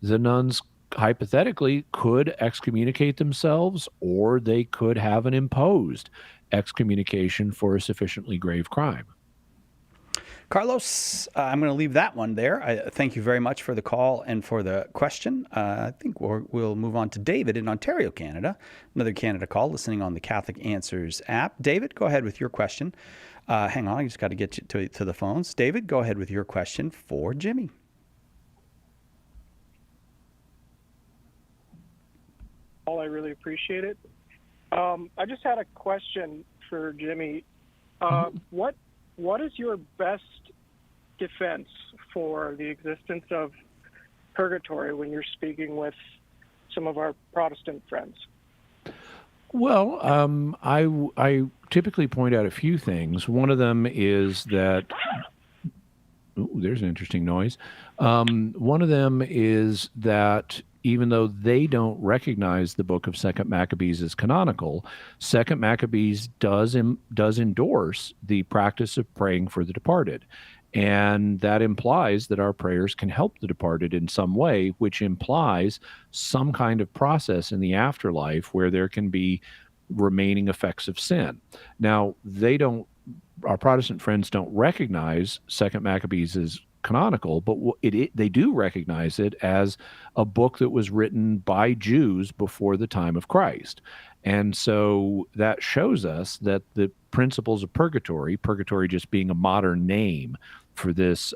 the nuns hypothetically could excommunicate themselves, or they could have an imposed excommunication for a sufficiently grave crime. Carlos, I'm going to leave that one there. I thank you very much for the call and for the question. I think we'll move on to David in Ontario, Canada. Another Canada call, listening on the Catholic Answers app. David, go ahead with your question. Hang on, I just got to get you to the phones. David, go ahead with your question for Jimmy. I really appreciate it. I just had a question for Jimmy. What is your best defense for the existence of purgatory when you're speaking with some of our Protestant friends? Well, I typically point out a few things. One of them is that there's an interesting noise. One of them is that even though they don't recognize the book of Second Maccabees as canonical, Second Maccabees does endorse the practice of praying for the departed. And that implies that our prayers can help the departed in some way, which implies some kind of process in the afterlife where there can be remaining effects of sin. Now, our Protestant friends don't recognize Second Maccabees as canonical, but they do recognize it as a book that was written by Jews before the time of Christ. And so that shows us that the principles of purgatory just being a modern name for this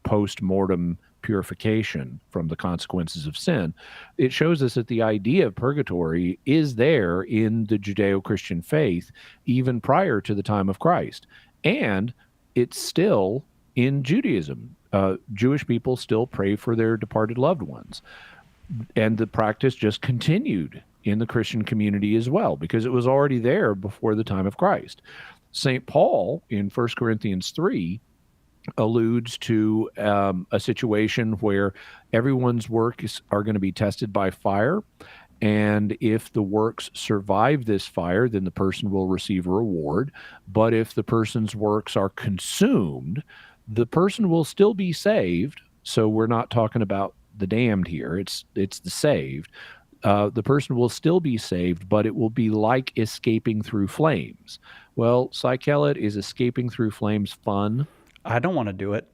post-mortem purification from the consequences of sin, it shows us that the idea of purgatory is there in the Judeo-Christian faith even prior to the time of Christ. And it's still in Judaism. Jewish people still pray for their departed loved ones. And the practice just continued in the Christian community as well, because it was already there before the time of Christ. St. Paul in 1 Corinthians 3 alludes to a situation where everyone's works are going to be tested by fire. And if the works survive this fire, then the person will receive a reward. But if the person's works are consumed, the person will still be saved. So we're not talking about the damned here. It's the saved. The person will still be saved, but it will be like escaping through flames. Well, Psychelet, is escaping through flames fun? I don't want to do it.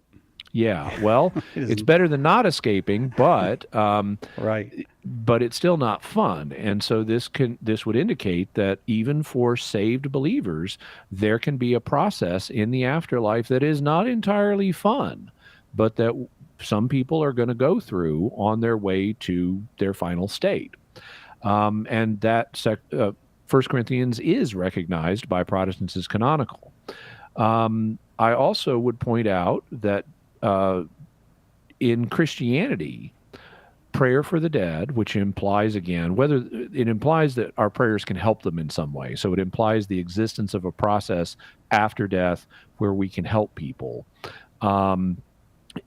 Yeah, well, it's better than not escaping, but right. But it's still not fun. And so this would indicate that even for saved believers, there can be a process in the afterlife that is not entirely fun, but that some people are going to go through on their way to their final state. And that 1 Corinthians is recognized by Protestants as canonical. I also would point out that in Christianity, prayer for the dead, which implies, again, it implies that our prayers can help them in some way. So it implies the existence of a process after death where we can help people,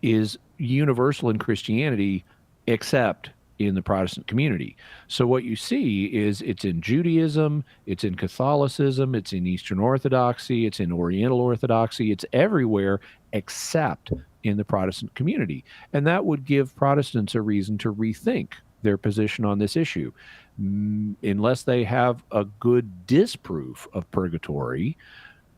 is universal in Christianity, except in the Protestant community. So what you see is it's in Judaism, it's in Catholicism, it's in Eastern Orthodoxy, it's in Oriental Orthodoxy, it's everywhere except in the Protestant community. And that would give Protestants a reason to rethink their position on this issue. Unless they have a good disproof of purgatory,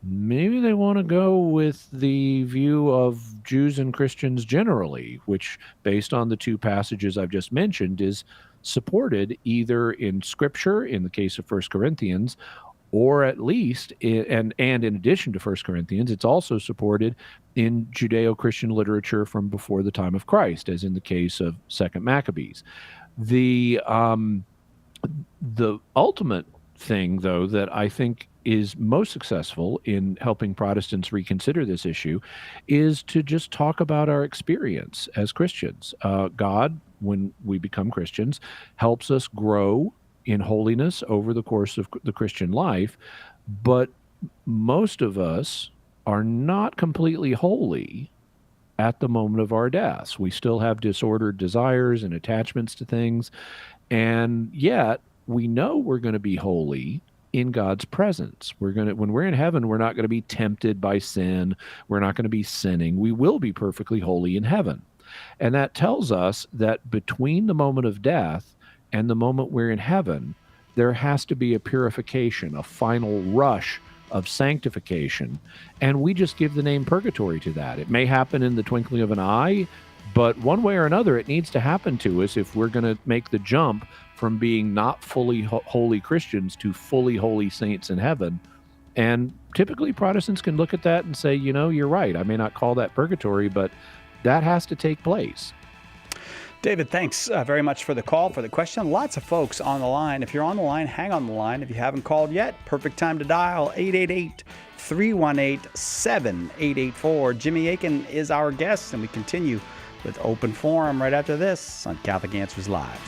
maybe they want to go with the view of Jews and Christians generally, which, based on the two passages I've just mentioned, is supported either in Scripture, in the case of 1 Corinthians, or at least, and in addition to 1 Corinthians, it's also supported in Judeo-Christian literature from before the time of Christ, as in the case of 2 Maccabees. The ultimate thing, though, that I think is most successful in helping Protestants reconsider this issue is to just talk about our experience as Christians. God, when we become Christians, helps us grow in holiness over the course of the Christian life, but most of us are not completely holy at the moment of our deaths. We still have disordered desires and attachments to things, and yet we know we're going to be holy in God's presence. When we're in heaven, we're not going to be tempted by sin. We're not going to be sinning. We will be perfectly holy in heaven. And that tells us that between the moment of death and the moment we're in heaven, there has to be a purification, a final rush of sanctification, and we just give the name purgatory to that. It may happen in the twinkling of an eye, but one way or another, it needs to happen to us if we're going to make the jump from being not fully holy Christians to fully holy saints in heaven. And typically Protestants can look at that and say, you're right. I may not call that purgatory, but that has to take place. David, thanks very much for the call, for the question. Lots of folks on the line. If you're on the line, hang on the line. If you haven't called yet, perfect time to dial 888-318-7884. Jimmy Akin is our guest, and we continue with Open Forum right after this on Catholic Answers Live.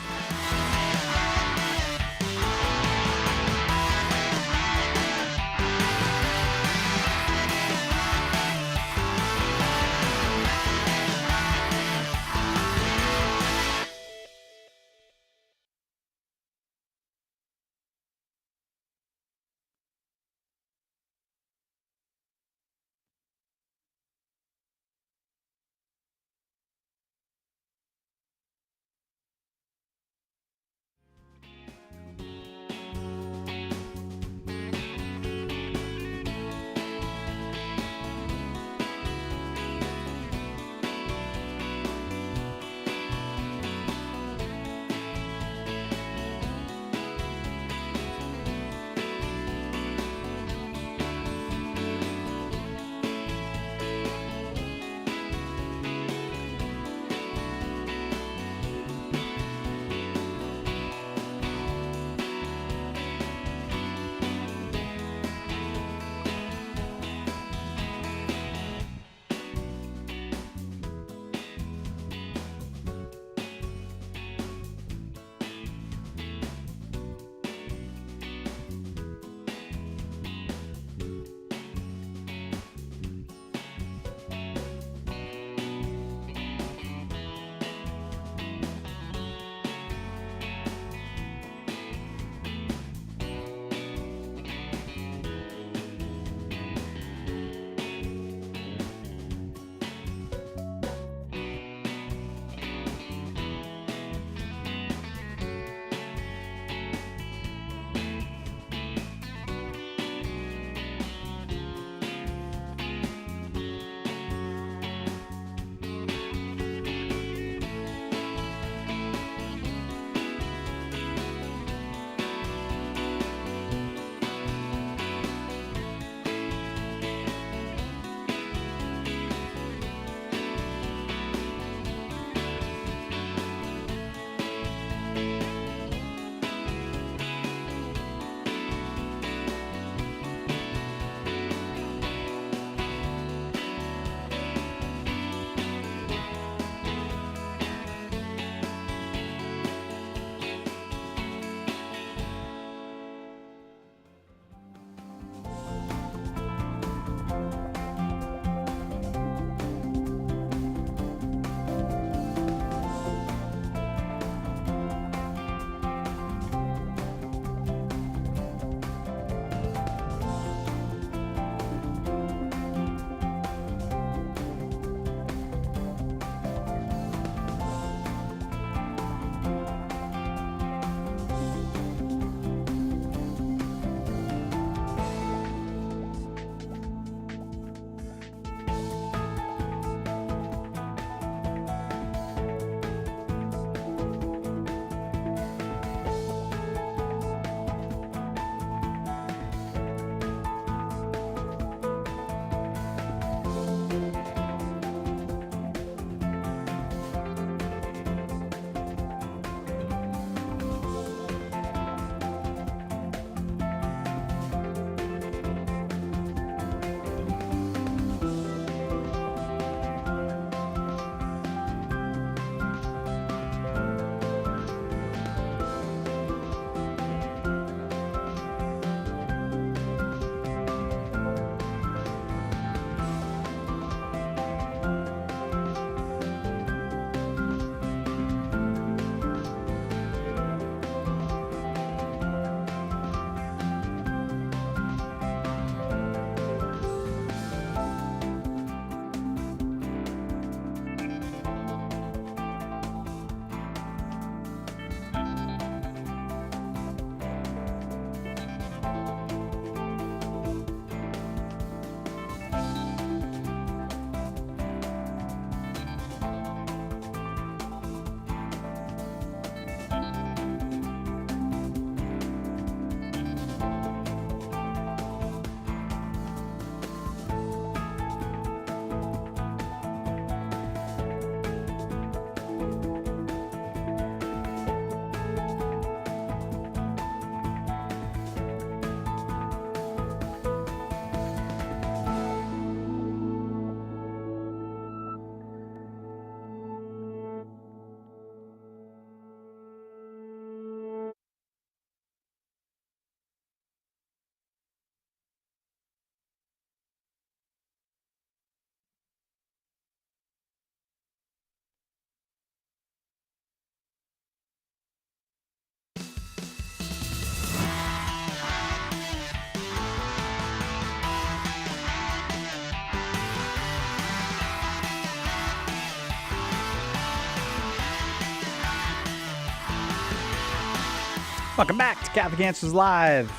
Welcome back to Catholic Answers Live.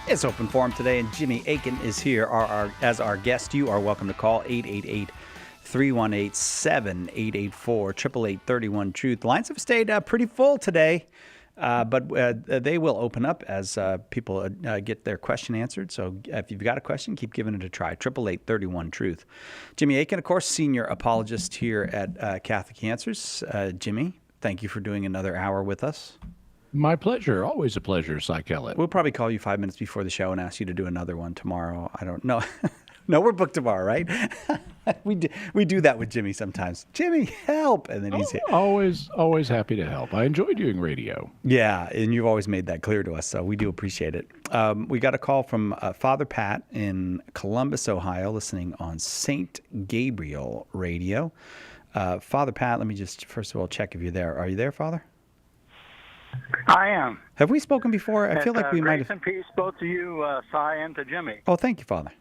It's open forum today, and Jimmy Akin is here as our guest. You are welcome to call 888-318-7884, 888-31-TRUTH. The lines have stayed pretty full today, but they will open up as people get their question answered. So if you've got a question, keep giving it a try, 888-31-TRUTH. Jimmy Akin, of course, senior apologist here at Catholic Answers. Jimmy, thank you for doing another hour with us. My pleasure. Always a pleasure, Cy Kellett. We'll probably call you 5 minutes before the show and ask you to do another one tomorrow. I don't know. No, we're booked tomorrow, right? we do that with Jimmy sometimes. Jimmy, help! And then he's here. Always happy to help. I enjoy doing radio. Yeah, and you've always made that clear to us, so we do appreciate it. We got a call from Father Pat in Columbus, Ohio, listening on St. Gabriel Radio. Father Pat, let me just first of all check if you're there. Are you there, Father? I am. Have we spoken before? I feel like we might Grace have. and peace both to you, Cy, and to Jimmy. Oh, thank you, Father.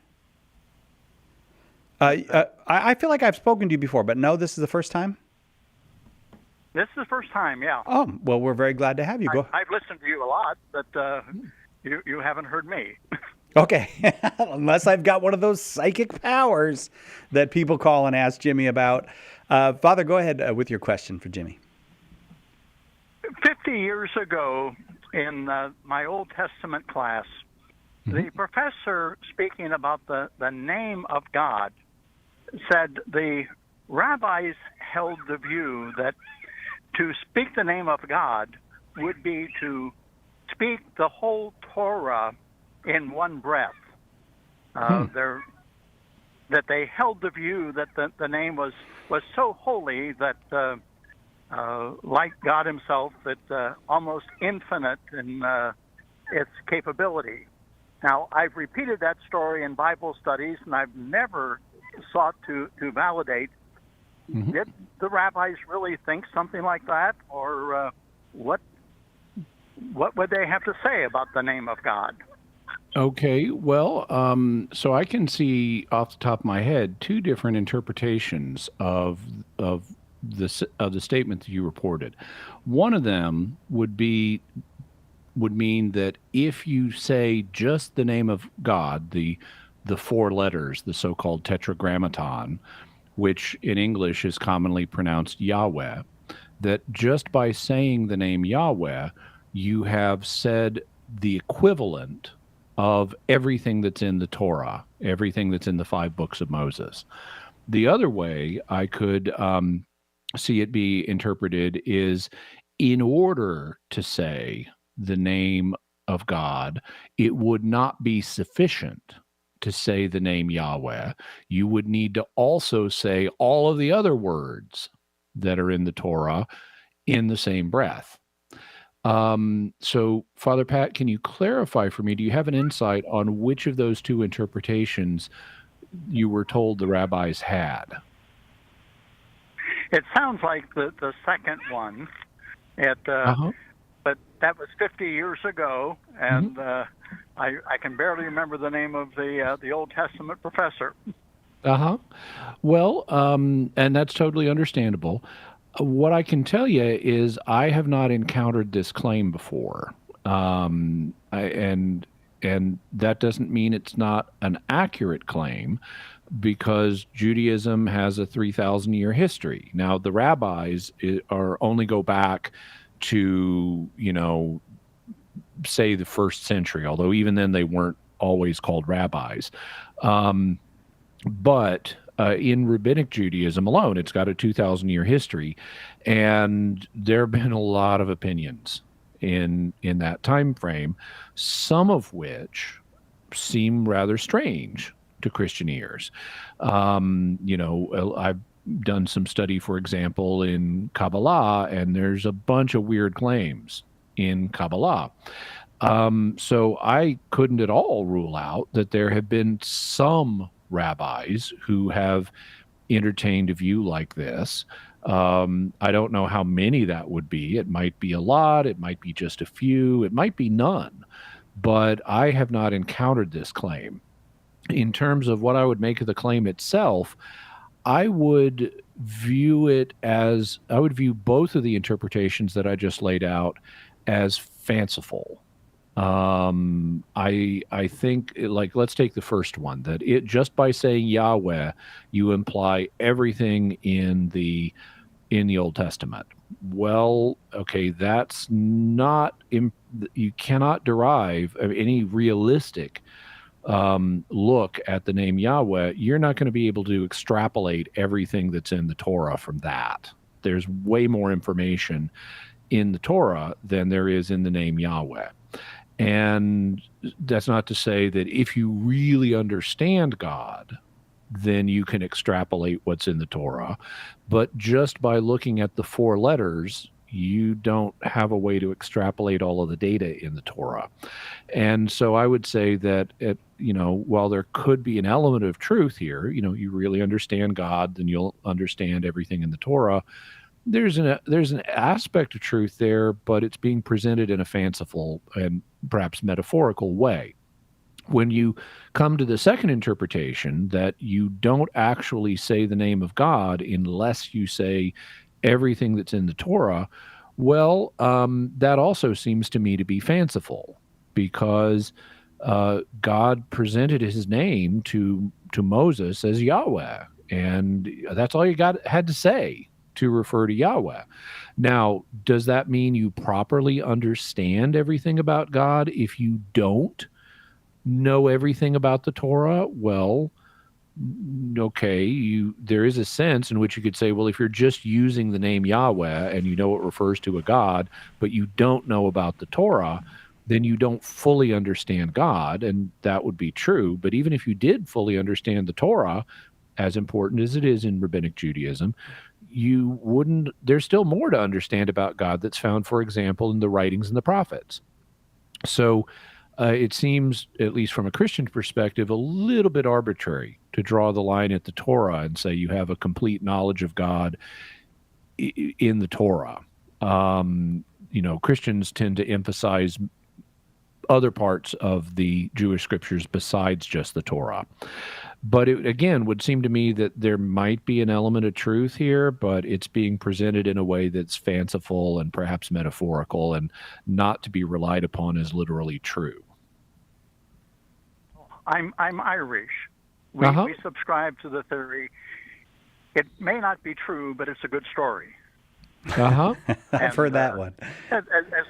I feel like I've spoken to you before, but no, this is the first time? This is the first time, yeah. Oh, well, we're very glad to have you. Go. I've listened to you a lot, but you haven't heard me. Okay, unless I've got one of those psychic powers that people call and ask Jimmy about. Father, go ahead with your question for Jimmy. 50 years ago in my Old Testament class, the professor speaking about the name of God said the rabbis held the view that to speak the name of God would be to speak the whole Torah in one breath. That they held the view that the name was so holy that like God himself, that almost infinite in its capability. Now, I've repeated that story in Bible studies, and I've never sought to validate. Did the rabbis really think something like that, or what would they have to say about the name of God? Okay, well, so I can see off the top of my head two different interpretations of the statement that you reported. One of them would mean that if you say just the name of God, the four letters, the so-called tetragrammaton, which in English is commonly pronounced Yahweh, that just by saying the name Yahweh, you have said the equivalent of everything that's in the Torah, everything that's in the 5 books of Moses. The other way I could see it be interpreted is, in order to say the name of God, it would not be sufficient to say the name Yahweh. You would need to also say all of the other words that are in the Torah in the same breath. So, Father Pat, can you clarify for me, do you have an insight on which of those two interpretations you were told the rabbis had? It sounds like the second one, but that was 50 years ago, and I can barely remember the name of the Old Testament professor. Well, and that's totally understandable. What I can tell you is I have not encountered this claim before, and that doesn't mean it's not an accurate claim, because Judaism has a 3,000-year history. Now, the rabbis only go back to, say the 1st century, although even then they weren't always called rabbis. But in Rabbinic Judaism alone, it's got a 2,000-year history, and there have been a lot of opinions in that time frame, some of which seem rather strange to Christian ears. I've done some study, for example, in Kabbalah, and there's a bunch of weird claims in Kabbalah. So I couldn't at all rule out that there have been some rabbis who have entertained a view like this. I don't know how many that would be. It might be a lot. It might be just a few. It might be none. But I have not encountered this claim. In terms of what I would make of the claim itself, I would view both of the interpretations that I just laid out as fanciful. I think, like, let's take the first one, that it just by saying Yahweh, you imply everything in the Old Testament. Well, okay, that's not, you cannot derive any realistic look at the name Yahweh. You're not going to be able to extrapolate everything that's in the Torah from that. There's way more information in the Torah than there is in the name Yahweh. And that's not to say that if you really understand God, then you can extrapolate what's in the Torah. But just by looking at the 4 letters, you don't have a way to extrapolate all of the data in the Torah. And so I would say that, while there could be an element of truth here, you really understand God, then you'll understand everything in the Torah. There's an aspect of truth there, but it's being presented in a fanciful and perhaps metaphorical way. When you come to the second interpretation, that you don't actually say the name of God unless you say everything that's in the Torah, well, that also seems to me to be fanciful, because God presented his name to Moses as Yahweh, and that's all you had to say to refer to Yahweh. Now, does that mean you properly understand everything about God if you don't know everything about the Torah? Well, okay, there is a sense in which you could say, well, if you're just using the name Yahweh and you know it refers to a God, but you don't know about the Torah, then you don't fully understand God, and that would be true. But even if you did fully understand the Torah, as important as it is in rabbinic Judaism, there's still more to understand about God that's found, for example, in the writings and the prophets. So it seems, at least from a Christian perspective, a little bit arbitrary to draw the line at the Torah and say you have a complete knowledge of God in the Torah. Christians tend to emphasize other parts of the Jewish scriptures besides just the Torah. But it, again, would seem to me that there might be an element of truth here, but it's being presented in a way that's fanciful and perhaps metaphorical and not to be relied upon as literally true. I'm Irish. We subscribe to the theory. It may not be true, but it's a good story. I've heard that one. As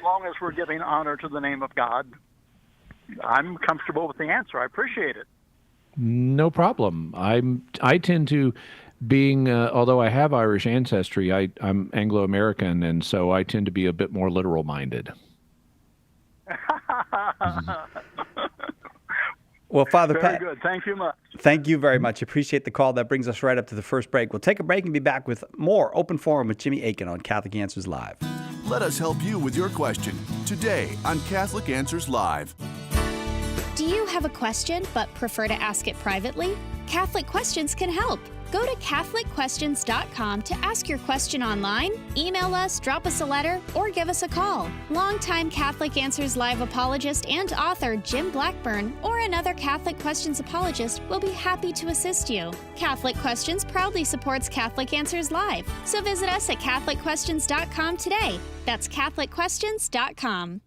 long as we're giving honor to the name of God, I'm comfortable with the answer. I appreciate it. No problem. I tend to, being although I have Irish ancestry, I'm Anglo-American, and so I tend to be a bit more literal minded. Well, Father Very Pat, good. Thank you much. Thank you very much. Appreciate the call. That brings us right up to the first break. We'll take a break and be back with more Open Forum with Jimmy Akin on Catholic Answers Live. Let us help you with your question today on Catholic Answers Live. Do you have a question but prefer to ask it privately? Catholic Questions can help. Go to CatholicQuestions.com to ask your question online, email us, drop us a letter, or give us a call. Longtime Catholic Answers Live apologist and author Jim Blackburn or another Catholic Questions apologist will be happy to assist you. Catholic Questions proudly supports Catholic Answers Live, so visit us at CatholicQuestions.com today. That's CatholicQuestions.com.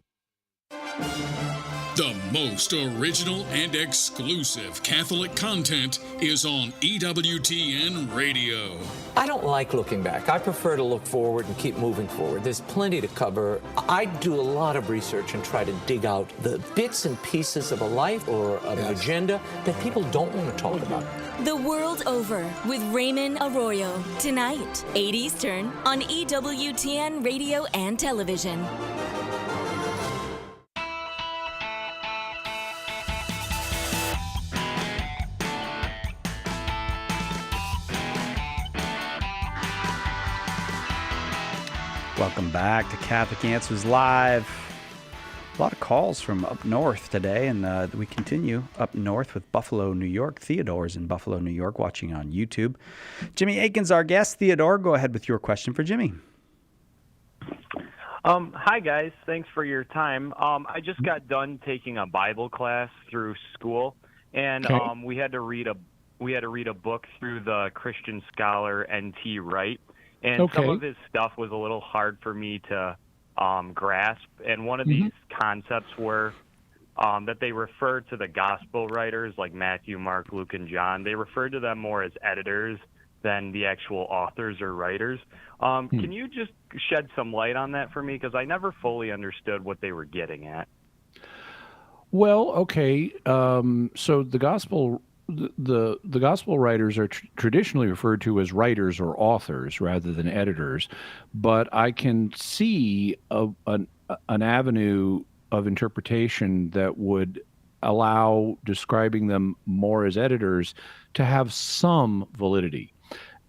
The most original and exclusive Catholic content is on EWTN Radio. I don't like looking back. I prefer to look forward and keep moving forward. There's plenty to cover. I do a lot of research and try to dig out the bits and pieces of a life or of an agenda that people don't want to talk about. The World Over with Raymond Arroyo. Tonight, 8 Eastern on EWTN Radio and Television. Welcome back to Catholic Answers Live. A lot of calls from up north today, and we continue up north with Buffalo, New York. Theodore's in Buffalo, New York, watching on YouTube. Jimmy Akin's our guest. Theodore, go ahead with your question for Jimmy. Hi, guys. Thanks for your time. I just got done taking a Bible class through school, and we had to read a book through the Christian scholar N.T. Wright. And some of his stuff was a little hard for me to grasp. And one of these concepts were that they refer to the gospel writers like Matthew, Mark, Luke, and John. They refer to them more as editors than the actual authors or writers. Can you just shed some light on that for me? Because I never fully understood what they were getting at. Well, okay. So the gospel writers are traditionally referred to as writers or authors rather than editors, but I can see an avenue of interpretation that would allow describing them more as editors to have some validity.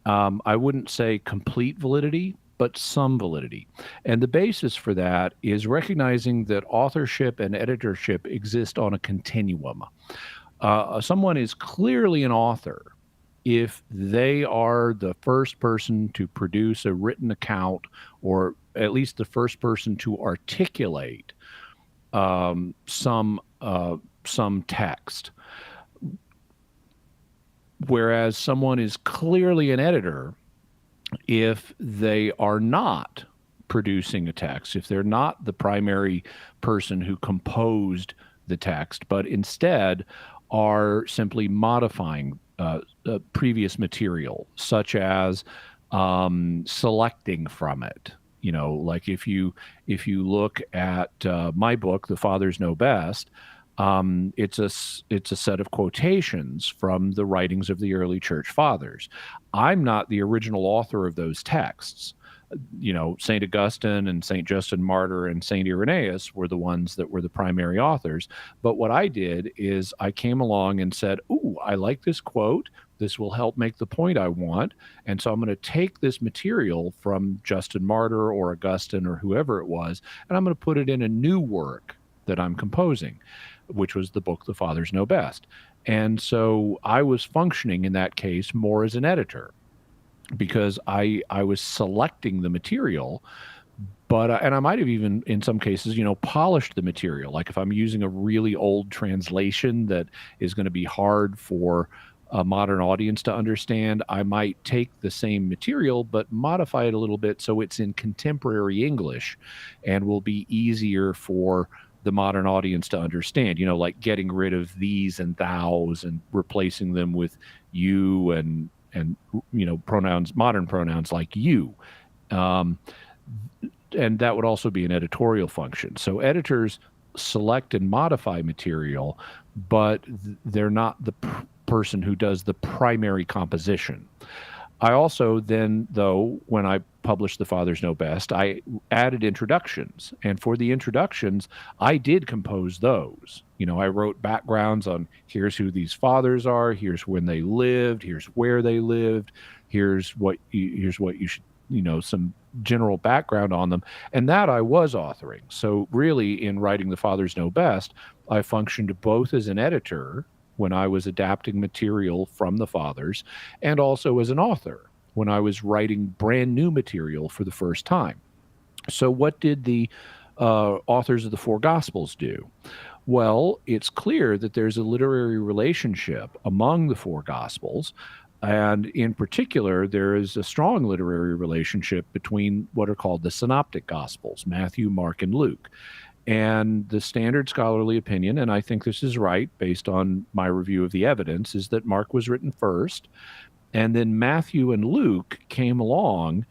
I wouldn't say complete validity, but some validity. And the basis for that is recognizing that authorship and editorship exist on a continuum. Someone is clearly an author if they are the first person to produce a written account, or at least the first person to articulate some text. Whereas someone is clearly an editor if they are not producing a text, if they're not the primary person who composed the text, but instead are simply modifying previous material, such as selecting from it. You know, like if you look at my book, The Fathers Know Best, it's a set of quotations from the writings of the early church fathers. I'm not the original author of those texts. You know, St. Augustine and St. Justin Martyr and St. Irenaeus were the ones that were the primary authors. But what I did is I came along and said, ooh, I like this quote. This will help make the point I want. And so I'm going to take this material from Justin Martyr or Augustine or whoever it was, and I'm going to put it in a new work that I'm composing, which was the book The Fathers Know Best. And so I was functioning in that case more as an editor, because I was selecting the material, but and I might have even in some cases, you know, polished the material. Like if I'm using a really old translation that is going to be hard for a modern audience to understand, I might take the same material but modify it a little bit so it's in contemporary English and will be easier for the modern audience to understand, you know, like getting rid of these and thous and replacing them with you and you know, pronouns, modern pronouns like you. And that would also be an editorial function. So editors select and modify material, but they're not the person who does the primary composition. I also then, though, when I published The Fathers Know Best, I added introductions. And for the introductions, I did compose those. You know, I wrote backgrounds on here's who these fathers are, here's when they lived, here's where they lived, here's what you should, you know, some general background on them. And that I was authoring. So really, in writing The Fathers Know Best, I functioned both as an editor when I was adapting material from the fathers, and also as an author when I was writing brand new material for the first time. So what did the authors of the four Gospels do? Well, it's clear that there's a literary relationship among the four Gospels, and in particular, there is a strong literary relationship between what are called the Synoptic Gospels, Matthew, Mark, and Luke. And the standard scholarly opinion, and I think this is right based on my review of the evidence, is that Mark was written first, and then Matthew and Luke came along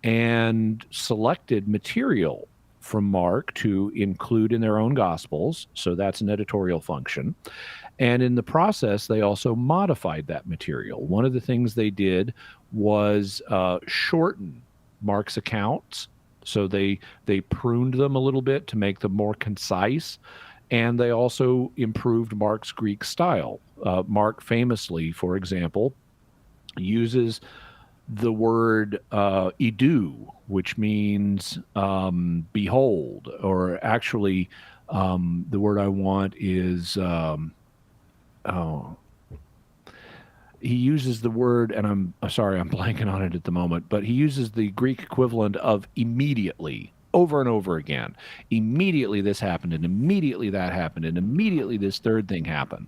and selected material from Mark to include in their own Gospels. So that's an editorial function. And in the process, they also modified that material. One of the things they did was shorten Mark's accounts. So they pruned them a little bit to make them more concise, and they also improved Mark's Greek style. Mark famously, for example, uses the word idou, which means behold, or actually the word I want is he uses the word, and I'm sorry, I'm blanking on it at the moment, but he uses the Greek equivalent of immediately over and over again. Immediately this happened, and immediately that happened, and immediately this third thing happened.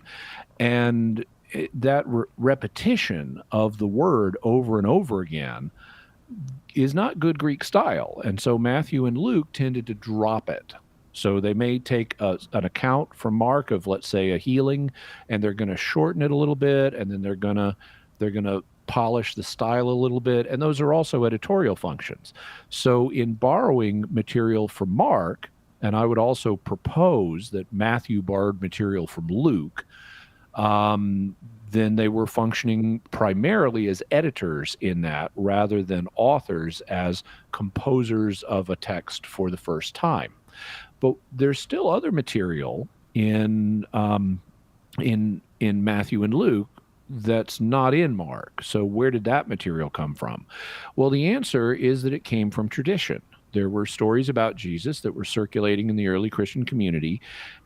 And that repetition of the word over and over again is not good Greek style. And so Matthew and Luke tended to drop it. So they may take an account from Mark of, let's say, a healing, and they're going to shorten it a little bit, and then they're going to polish the style a little bit, and those are also editorial functions. So in borrowing material from Mark, and I would also propose that Matthew borrowed material from Luke, then they were functioning primarily as editors in that, rather than authors as composers of a text for the first time. But there's still other material in Matthew and Luke that's not in Mark. So where did that material come from? Well, the answer is that it came from tradition. There were stories about Jesus that were circulating in the early Christian community,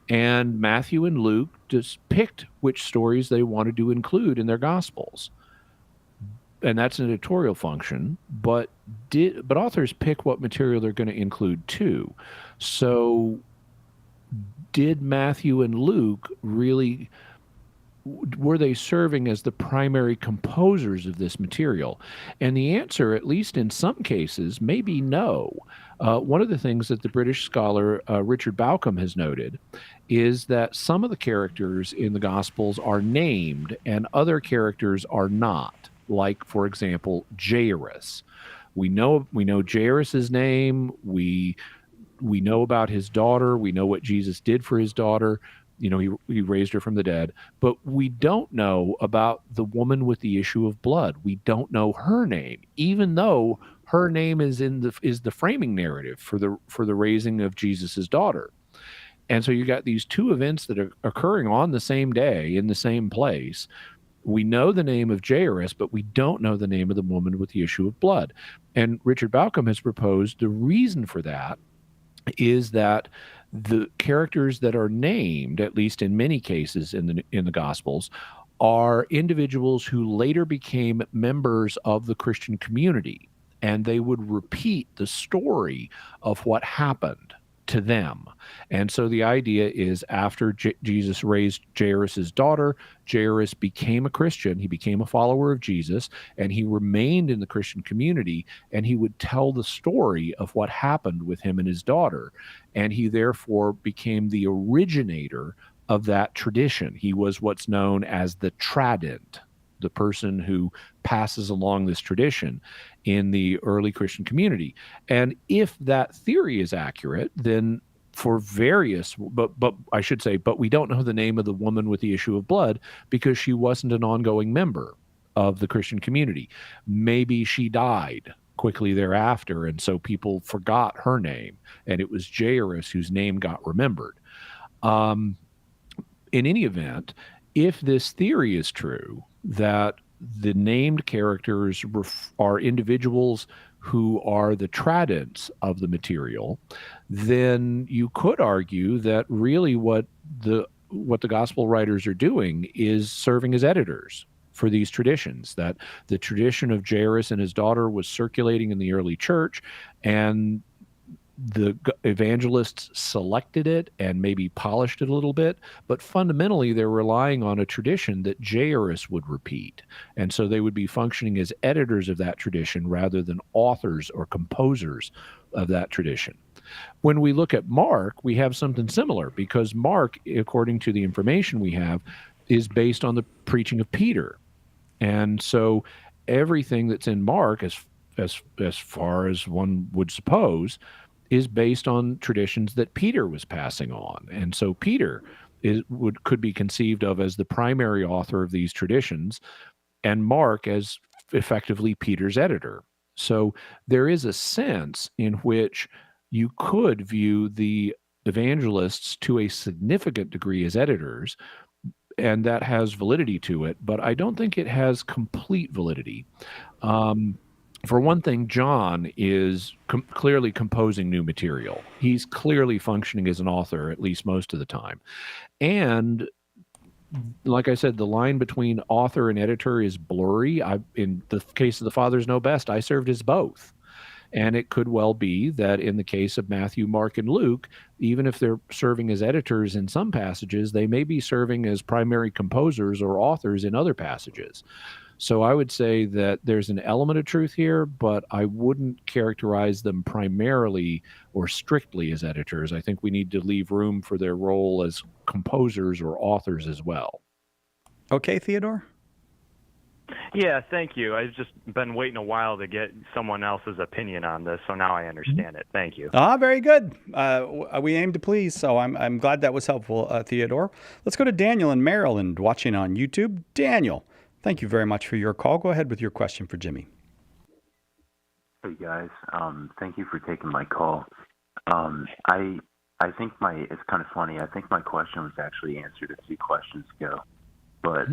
and Matthew and Luke just picked which stories they wanted to include in their Gospels. And that's an editorial function, but authors pick what material they're going to include too. So did Matthew and Luke really, were they serving as the primary composers of this material? And the answer, at least in some cases, may be no. One of the things that the British scholar Richard Bauckham has noted is that some of the characters in the Gospels are named and other characters are not. Like, for example, Jairus. We know Jairus's name. We know about his daughter. We know what Jesus did for his daughter. He raised her from the dead. But we don't know about the woman with the issue of blood. We don't know her name, even though her name is the framing narrative for the raising of Jesus's daughter. And so you got these two events that are occurring on the same day in the same place. We know the name of Jairus, but we don't know the name of the woman with the issue of blood. And Richard Bauckham has proposed the reason for that is that the characters that are named, at least in many cases in the Gospels, are individuals who later became members of the Christian community, and they would repeat the story of what happened to them. And so the idea is after Jesus raised Jairus' daughter, Jairus became a Christian. He became a follower of Jesus, and he remained in the Christian community, and he would tell the story of what happened with him and his daughter. And he therefore became the originator of that tradition. He was what's known as the tradent, the person who passes along this tradition in the early Christian community. And if that theory is accurate, then for various, but I should say, but we don't know the name of the woman with the issue of blood because she wasn't an ongoing member of the Christian community. Maybe she died quickly thereafter, and so people forgot her name, and it was Jairus whose name got remembered. In any event, if this theory is true, that the named characters are individuals who are the tradents of the material, then you could argue that really what the gospel writers are doing is serving as editors for these traditions, that the tradition of Jairus and his daughter was circulating in the early church, and the evangelists selected it and maybe polished it a little bit, but fundamentally they're relying on a tradition that Jairus would repeat. And so they would be functioning as editors of that tradition rather than authors or composers of that tradition. When we look at Mark, we have something similar because Mark, according to the information we have, is based on the preaching of Peter. And so everything that's in Mark, as far as one would suppose, is based on traditions that Peter was passing on. And so Peter could be conceived of as the primary author of these traditions, and Mark as effectively Peter's editor. So there is a sense in which you could view the evangelists to a significant degree as editors, and that has validity to it, but I don't think it has complete validity. For one thing, John is clearly composing new material. He's clearly functioning as an author, at least most of the time. And like I said, the line between author and editor is blurry. In the case of The Fathers Know Best, I served as both. And it could well be that in the case of Matthew, Mark, and Luke, even if they're serving as editors in some passages, they may be serving as primary composers or authors in other passages. So I would say that there's an element of truth here, but I wouldn't characterize them primarily or strictly as editors. I think we need to leave room for their role as composers or authors as well. Okay, Theodore? Yeah, thank you. I've just been waiting a while to get someone else's opinion on this, so now I understand it. Thank you. Very good. We aim to please, so I'm glad that was helpful, Theodore. Let's go to Daniel in Maryland, watching on YouTube. Daniel, thank you very much for your call. Go ahead with your question for Jimmy. Hey guys, thank you for taking my call. I think it's kind of funny. I think my question was actually answered a few questions ago, but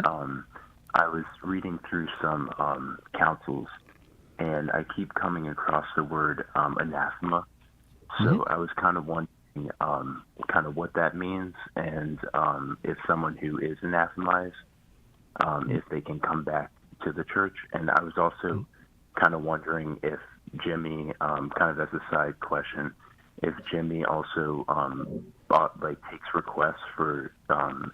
I was reading through some councils, and I keep coming across the word anathema. So I was kind of wondering kind of what that means, and if someone who is anathemized, if they can come back to the church. And I was also kind of wondering if Jimmy, kind of as a side question, if Jimmy also takes requests for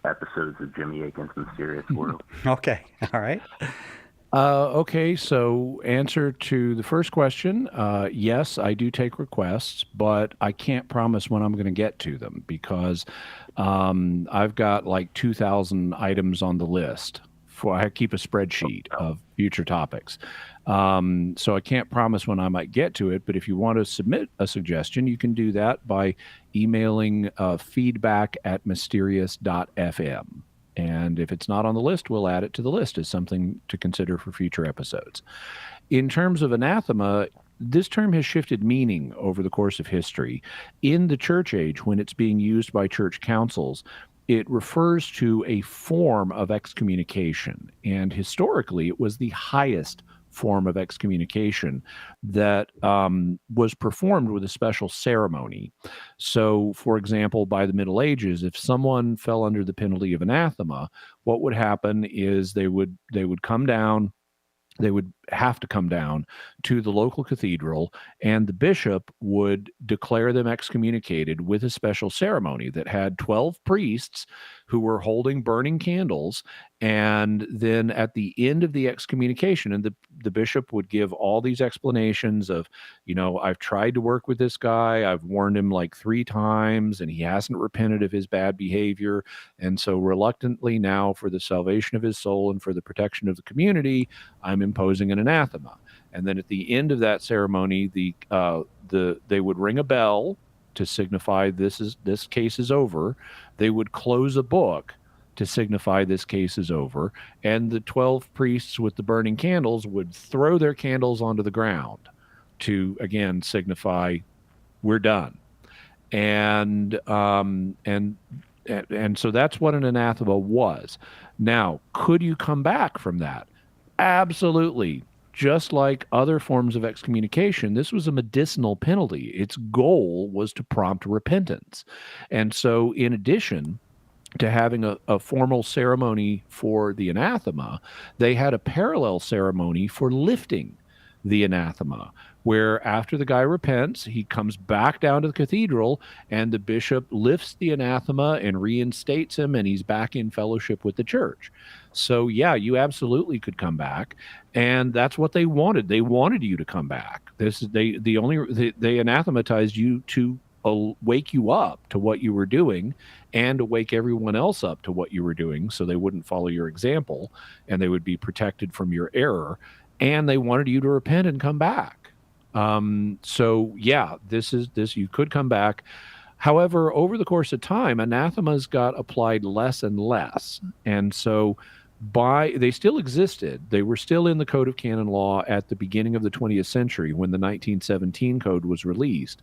episodes of Jimmy Akin's Mysterious World. Okay, all right. Okay, so answer to the first question, yes, I do take requests, but I can't promise when I'm going to get to them because I've got like 2,000 items on the list. I keep a spreadsheet of future topics. So I can't promise when I might get to it, but if you want to submit a suggestion, you can do that by emailing feedback@mysterious.fm. And if it's not on the list, we'll add it to the list as something to consider for future episodes. In terms of anathema, this term has shifted meaning over the course of history. In the church age, when it's being used by church councils, it refers to a form of excommunication. And historically, it was the highest form of excommunication that was performed with a special ceremony. So, for example, by the Middle Ages, if someone fell under the penalty of anathema, what would happen is they would come down. They would have to come down to the local cathedral, and the bishop would declare them excommunicated with a special ceremony that had 12 priests who were holding burning candles. And then at the end of the excommunication, and the bishop would give all these explanations of, I've tried to work with this guy. I've warned him like 3 times, and he hasn't repented of his bad behavior. And so reluctantly now, for the salvation of his soul and for the protection of the community, I'm imposing an anathema. And then at the end of that ceremony, they would ring a bell to signify this case is over. They would close a book to signify this case is over. And the 12 priests with the burning candles would throw their candles onto the ground to, again, signify we're done. And so that's what an anathema was. Now, could you come back from that? Absolutely. Just like other forms of excommunication, this was a medicinal penalty. Its goal was to prompt repentance. And so in addition to having a formal ceremony for the anathema, they had a parallel ceremony for lifting the anathema, where after the guy repents, he comes back down to the cathedral and the bishop lifts the anathema and reinstates him, and he's back in fellowship with the church. So yeah, you absolutely could come back, and that's what they wanted. They wanted you to come back. They anathematized you to wake you up to what you were doing and to wake everyone else up to what you were doing, so they wouldn't follow your example and they would be protected from your error. And they wanted you to repent and come back. So yeah, this you could come back. However, over the course of time, anathemas got applied less and less. And so they still existed. They were still in the Code of Canon Law at the beginning of the 20th century when the 1917 code was released.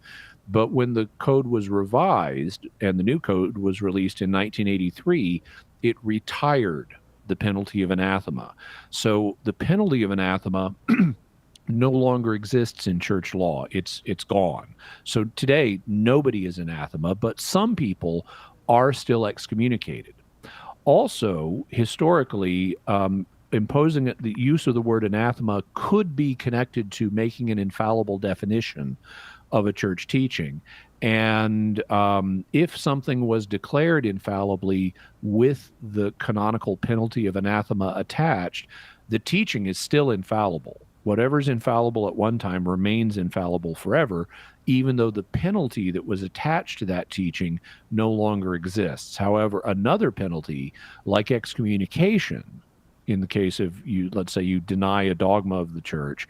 But when the code was revised and the new code was released in 1983, it retired the penalty of anathema. So the penalty of anathema no longer exists in church law. It's gone. So today, nobody is anathema, but some people are still excommunicated. Also, historically, imposing the use of the word anathema could be connected to making an infallible definition of a church teaching. And if something was declared infallibly with the canonical penalty of anathema attached, the teaching is still infallible. Whatever's infallible at one time remains infallible forever, even though the penalty that was attached to that teaching no longer exists. However, another penalty, like excommunication, in the case of you, let's say you deny a dogma of the church,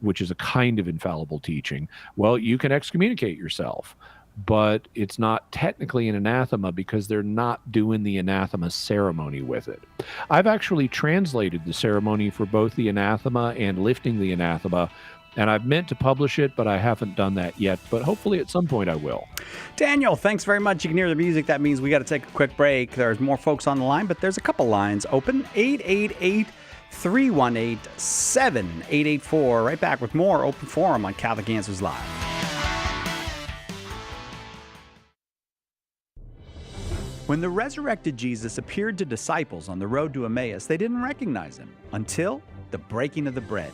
which is a kind of infallible teaching, well, you can excommunicate yourself, but it's not technically an anathema because they're not doing the anathema ceremony with it. I've actually translated the ceremony for both the anathema and lifting the anathema, and I've meant to publish it, but I haven't done that yet, but hopefully at some point I will. Daniel, thanks very much. You can hear the music. That means we got to take a quick break. There's more folks on the line, but there's a couple lines open. 888-318-7884. Right back with more Open Forum on Catholic Answers Live. When the resurrected Jesus appeared to disciples on the road to Emmaus, they didn't recognize him until the breaking of the bread.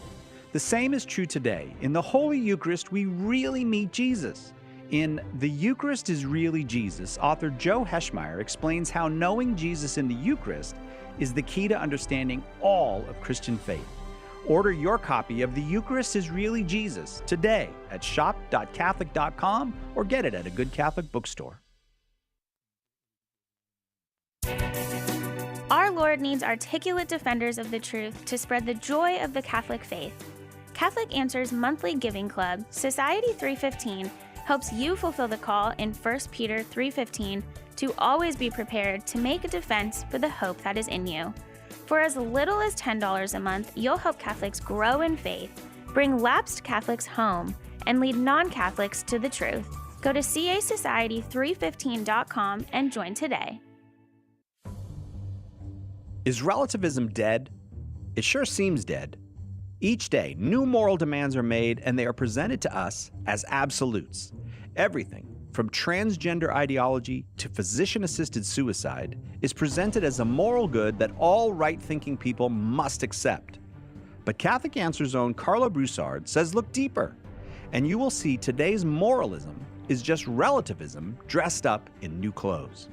The same is true today. In the Holy Eucharist, we really meet Jesus. In The Eucharist is Really Jesus, author Joe Heschmeyer explains how knowing Jesus in the Eucharist is the key to understanding all of Christian faith. Order your copy of The Eucharist is Really Jesus today at shop.catholic.com or get it at a good Catholic bookstore. Our Lord needs articulate defenders of the truth to spread the joy of the Catholic faith. Catholic Answers Monthly Giving Club, Society 315, helps you fulfill the call in 1 Peter 3:15 to always be prepared to make a defense for the hope that is in you. For as little as $10 a month, you'll help Catholics grow in faith, bring lapsed Catholics home, and lead non-Catholics to the truth. Go to casociety315.com and join today. Is relativism dead? It sure seems dead. Each day, new moral demands are made, and they are presented to us as absolutes. Everything, from transgender ideology to physician-assisted suicide, is presented as a moral good that all right-thinking people must accept. But Catholic Answers' own Carlo Broussard says look deeper, and you will see today's moralism is just relativism dressed up in new clothes.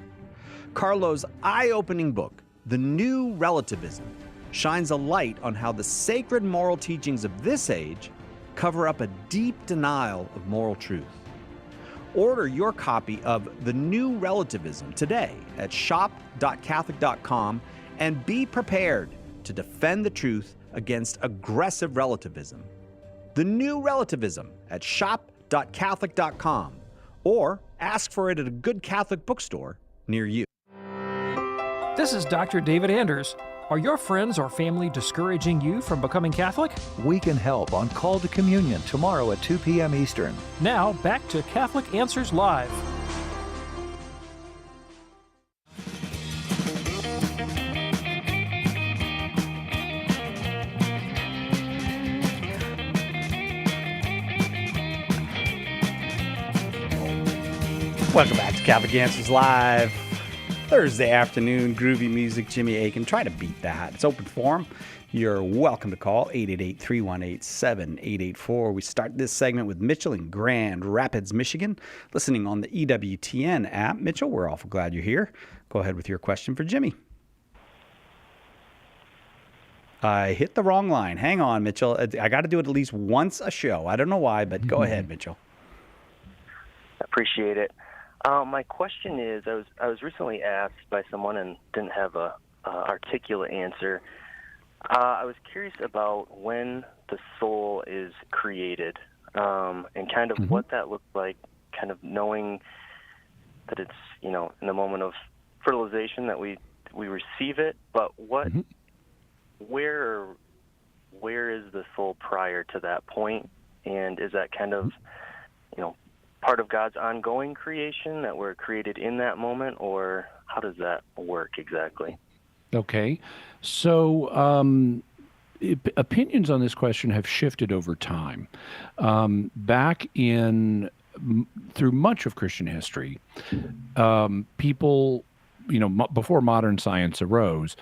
Carlo's eye-opening book, The New Relativism, shines a light on how the sacred moral teachings of this age cover up a deep denial of moral truth. Order your copy of The New Relativism today at shop.catholic.com and be prepared to defend the truth against aggressive relativism. The New Relativism at shop.catholic.com or ask for it at a good Catholic bookstore near you. This is Dr. David Anders. Are your friends or family discouraging you from becoming Catholic? We can help on Call to Communion tomorrow at 2 p.m. Eastern. Now, back to Catholic Answers Live. Welcome back to Catholic Answers Live. Thursday afternoon, groovy music, Jimmy Akin. Try to beat that. It's open forum. You're welcome to call 888-318-7884. We start this segment with Mitchell in Grand Rapids, Michigan, listening on the EWTN app. Mitchell, we're awful glad you're here. Go ahead with your question for Jimmy. I hit the wrong line. Hang on, Mitchell. I got to do it at least once a show. I don't know why, but go ahead, Mitchell. Appreciate it. My question is, I was recently asked by someone and didn't have a articulate answer. I was curious about when the soul is created, and kind of what that looks like, kind of knowing that it's, in the moment of fertilization that we receive it, but where is the soul prior to that point, and is that kind of, part of God's ongoing creation that we're created in that moment, or how does that work exactly? Okay. So opinions on this question have shifted over time. Back through much of Christian history, people, before modern science arose,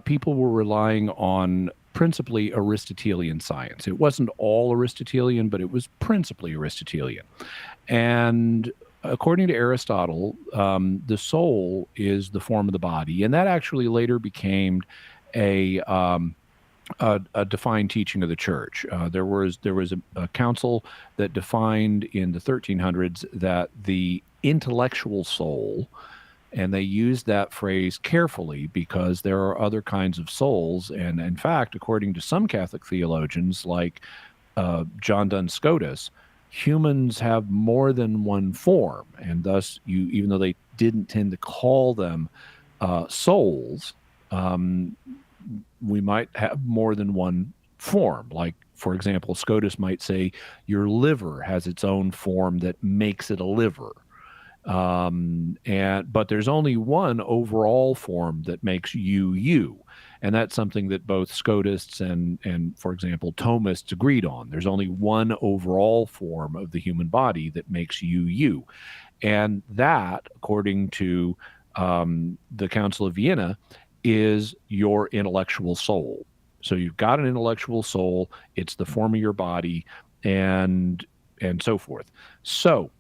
people were relying on principally Aristotelian science. It wasn't all Aristotelian, but it was principally Aristotelian. And according to Aristotle, the soul is the form of the body, and that actually later became a a defined teaching of the church. There was a council that defined in the 1300s that the intellectual soul, and they used that phrase carefully because there are other kinds of souls. And in fact, according to some Catholic theologians like John Duns Scotus, humans have more than one form, and thus even though they didn't tend to call them souls, we might have more than one form. Like, for example, Scotus might say your liver has its own form that makes it a liver. But there's only one overall form that makes you. And that's something that both Scotists and for example, Thomists agreed on. There's only one overall form of the human body that makes you. And that, according to the Council of Vienna, is your intellectual soul. So you've got an intellectual soul, it's the form of your body, and so forth. So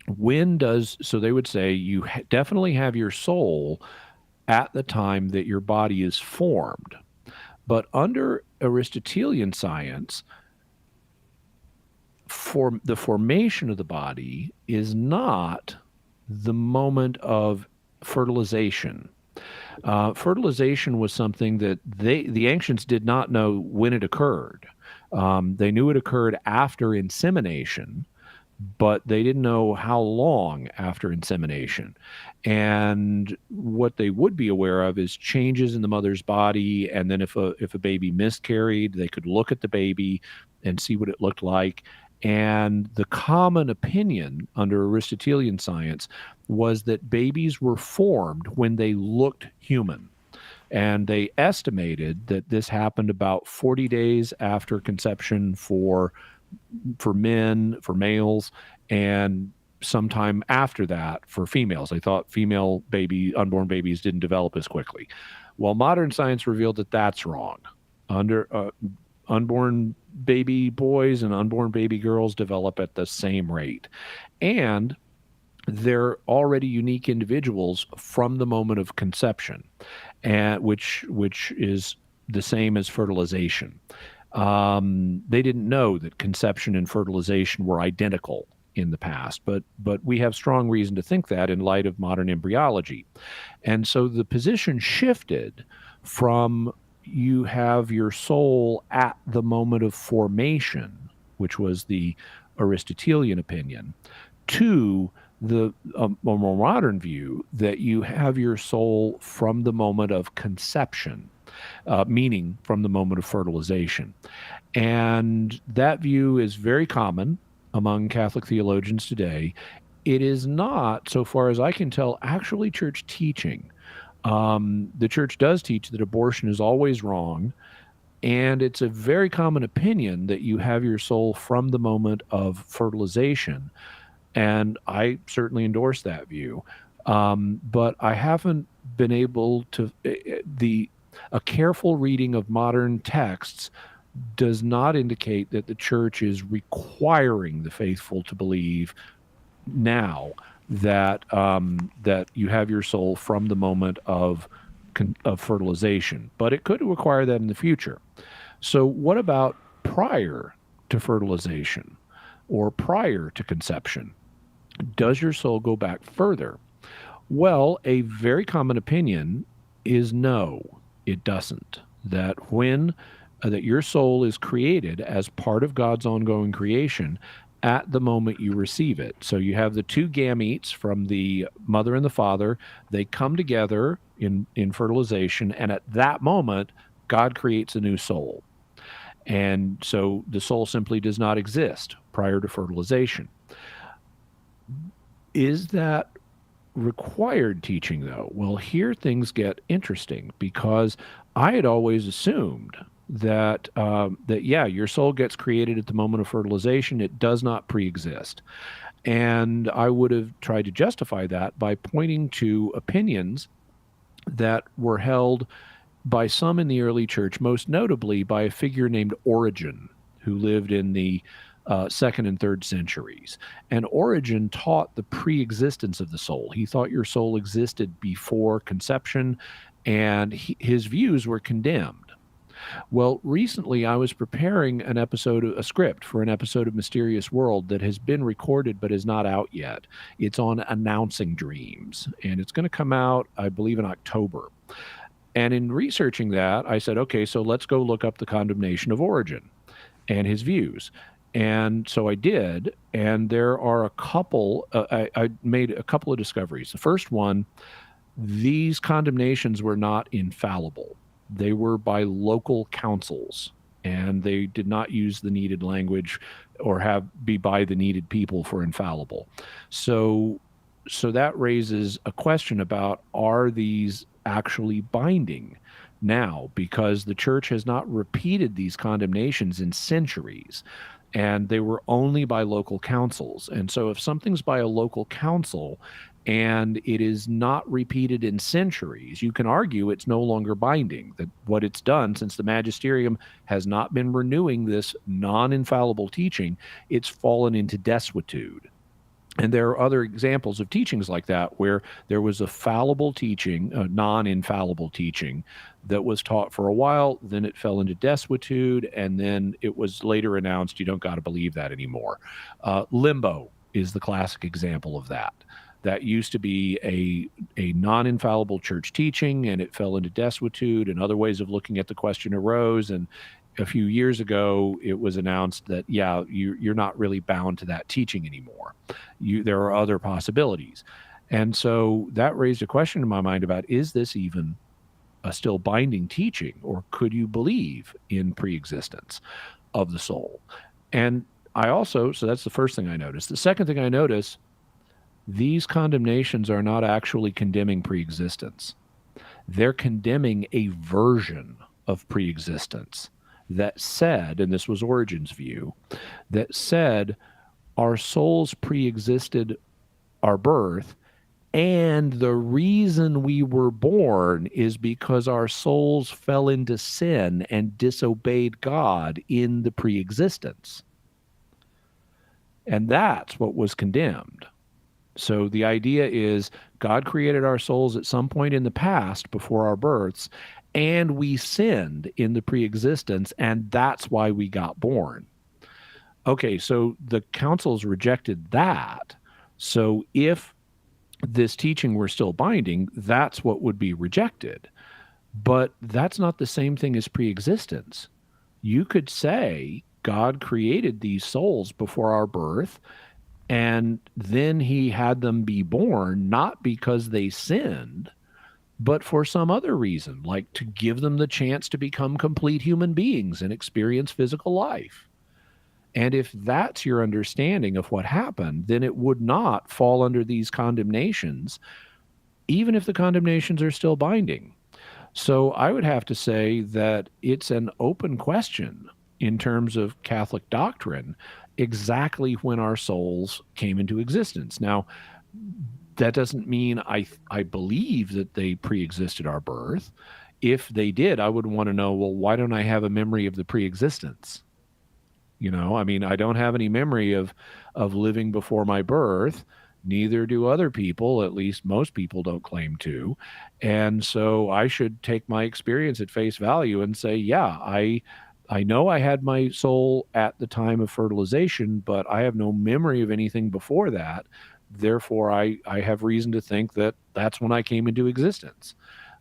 so they would say you definitely have your soul at the time that your body is formed. But under Aristotelian science, the formation of the body is not the moment of fertilization. Fertilization was something that the ancients did not know when it occurred. They knew it occurred after insemination, but they didn't know how long after insemination. And what they would be aware of is changes in the mother's body. And then if a baby miscarried, they could look at the baby and see what it looked like. And the common opinion under Aristotelian science was that babies were formed when they looked human. And they estimated that this happened about 40 days after conception for males, and sometime after that for females. They thought unborn babies didn't develop as quickly. Well, modern science revealed that that's wrong. Unborn baby boys and unborn baby girls develop at the same rate. And they're already unique individuals from the moment of conception, and which is the same as fertilization. They didn't know that conception and fertilization were identical in the past, but we have strong reason to think that in light of modern embryology. And so the position shifted from you have your soul at the moment of formation, which was the Aristotelian opinion, to a more modern view that you have your soul from the moment of conception, meaning from the moment of fertilization. And that view is very common among Catholic theologians today. It is not, so far as I can tell, actually church teaching. The church does teach that abortion is always wrong, and it's a very common opinion that you have your soul from the moment of fertilization. And I certainly endorse that view. But I haven't been able to, a careful reading of modern texts does not indicate that the church is requiring the faithful to believe now that you have your soul from the moment of fertilization. But it could require that in the future. So what about prior to fertilization or prior to conception? Does your soul go back further? Well, a very common opinion is no, it doesn't. That that your soul is created as part of God's ongoing creation at the moment you receive it. So you have the two gametes from the mother and the father. They come together in fertilization, and at that moment, God creates a new soul. And so the soul simply does not exist prior to fertilization. Is that required teaching, though? Well, here things get interesting, because I had always assumed that your soul gets created at the moment of fertilization. It does not pre-exist. And I would have tried to justify that by pointing to opinions that were held by some in the early church, most notably by a figure named Origen, who lived in the 2nd and 3rd centuries. And Origen taught the pre-existence of the soul. He thought your soul existed before conception, and his views were condemned. Well, recently I was preparing a script for an episode of Mysterious World that has been recorded but is not out yet. It's on announcing dreams, and it's going to come out, I believe, in October. And in researching that, I said, okay, so let's go look up the condemnation of Origen and his views. And so I did, and there are a couple, I made a couple of discoveries. The first one, these condemnations were not infallible. They were by local councils, and they did not use the needed language or be by the needed people for infallible. So that raises a question about, are these actually binding now? Because the church has not repeated these condemnations in centuries, and they were only by local councils. And so if something's by a local council and it is not repeated in centuries, you can argue it's no longer binding. That what it's done, since the magisterium has not been renewing this non-infallible teaching, it's fallen into desuetude. And there are other examples of teachings like that, where there was a fallible teaching, a non-infallible teaching, that was taught for a while, then it fell into desuetude, and then it was later announced, you don't got to believe that anymore. Limbo is the classic example of that. That used to be a non-infallible church teaching, and it fell into desuetude, and other ways of looking at the question arose. And a few years ago, it was announced that, yeah, you're not really bound to that teaching anymore. There are other possibilities. And so that raised a question in my mind about, is this even a still binding teaching, or could you believe in pre-existence of the soul? And so that's the first thing I noticed. The second thing I noticed, these condemnations are not actually condemning pre-existence. They're condemning a version of pre-existence that said, and this was Origen's view, that said our souls pre-existed our birth, and the reason we were born is because our souls fell into sin and disobeyed God in the pre-existence. And that's what was condemned. So the idea is God created our souls at some point in the past before our births, and we sinned in the pre-existence, and that's why we got born. Okay, so the councils rejected that. So if this teaching were still binding, that's what would be rejected. But that's not the same thing as pre-existence. You could say God created these souls before our birth, and then he had them be born, not because they sinned, but for some other reason, like to give them the chance to become complete human beings and experience physical life. And if that's your understanding of what happened, then it would not fall under these condemnations, even if the condemnations are still binding. So I would have to say that it's an open question in terms of Catholic doctrine, exactly when our souls came into existence. Now, that doesn't mean I believe that they pre-existed our birth. If they did, I would want to know, well, why don't I have a memory of the pre-existence? You know, I mean, I don't have any memory of living before my birth. Neither do other people, at least most people don't claim to. And so I should take my experience at face value and say, yeah, I know I had my soul at the time of fertilization, but I have no memory of anything before that. Therefore, I have reason to think that that's when I came into existence.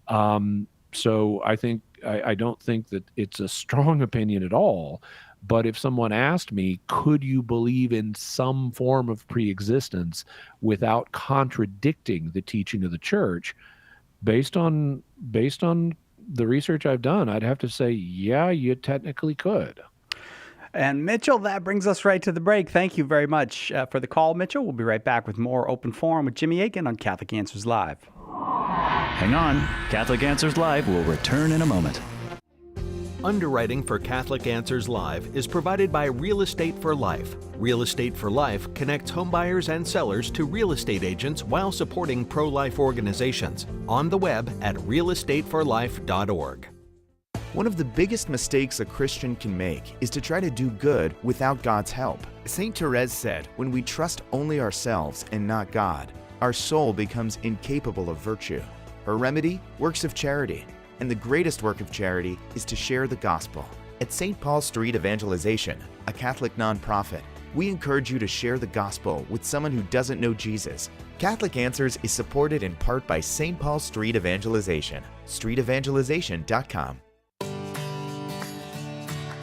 So I don't think that it's a strong opinion at all. But if someone asked me, could you believe in some form of pre-existence without contradicting the teaching of the church, based on the research I've done, I'd have to say, yeah, you technically could. And Mitchell, that brings us right to the break. Thank you very much for the call, Mitchell. We'll be right back with more Open Forum with Jimmy Akin on Catholic Answers Live. Hang on. Catholic Answers Live will return in a moment. Underwriting for Catholic Answers Live is provided by Real Estate for Life. Real Estate for Life connects homebuyers and sellers to real estate agents while supporting pro-life organizations. On the web at realestateforlife.org. One of the biggest mistakes a Christian can make is to try to do good without God's help. St. Therese said, when we trust only ourselves and not God, our soul becomes incapable of virtue. Her remedy? Works of charity. And the greatest work of charity is to share the gospel. At St. Paul Street Evangelization, a Catholic nonprofit, we encourage you to share the gospel with someone who doesn't know Jesus. Catholic Answers is supported in part by St. Paul Street Evangelization, streetevangelization.com.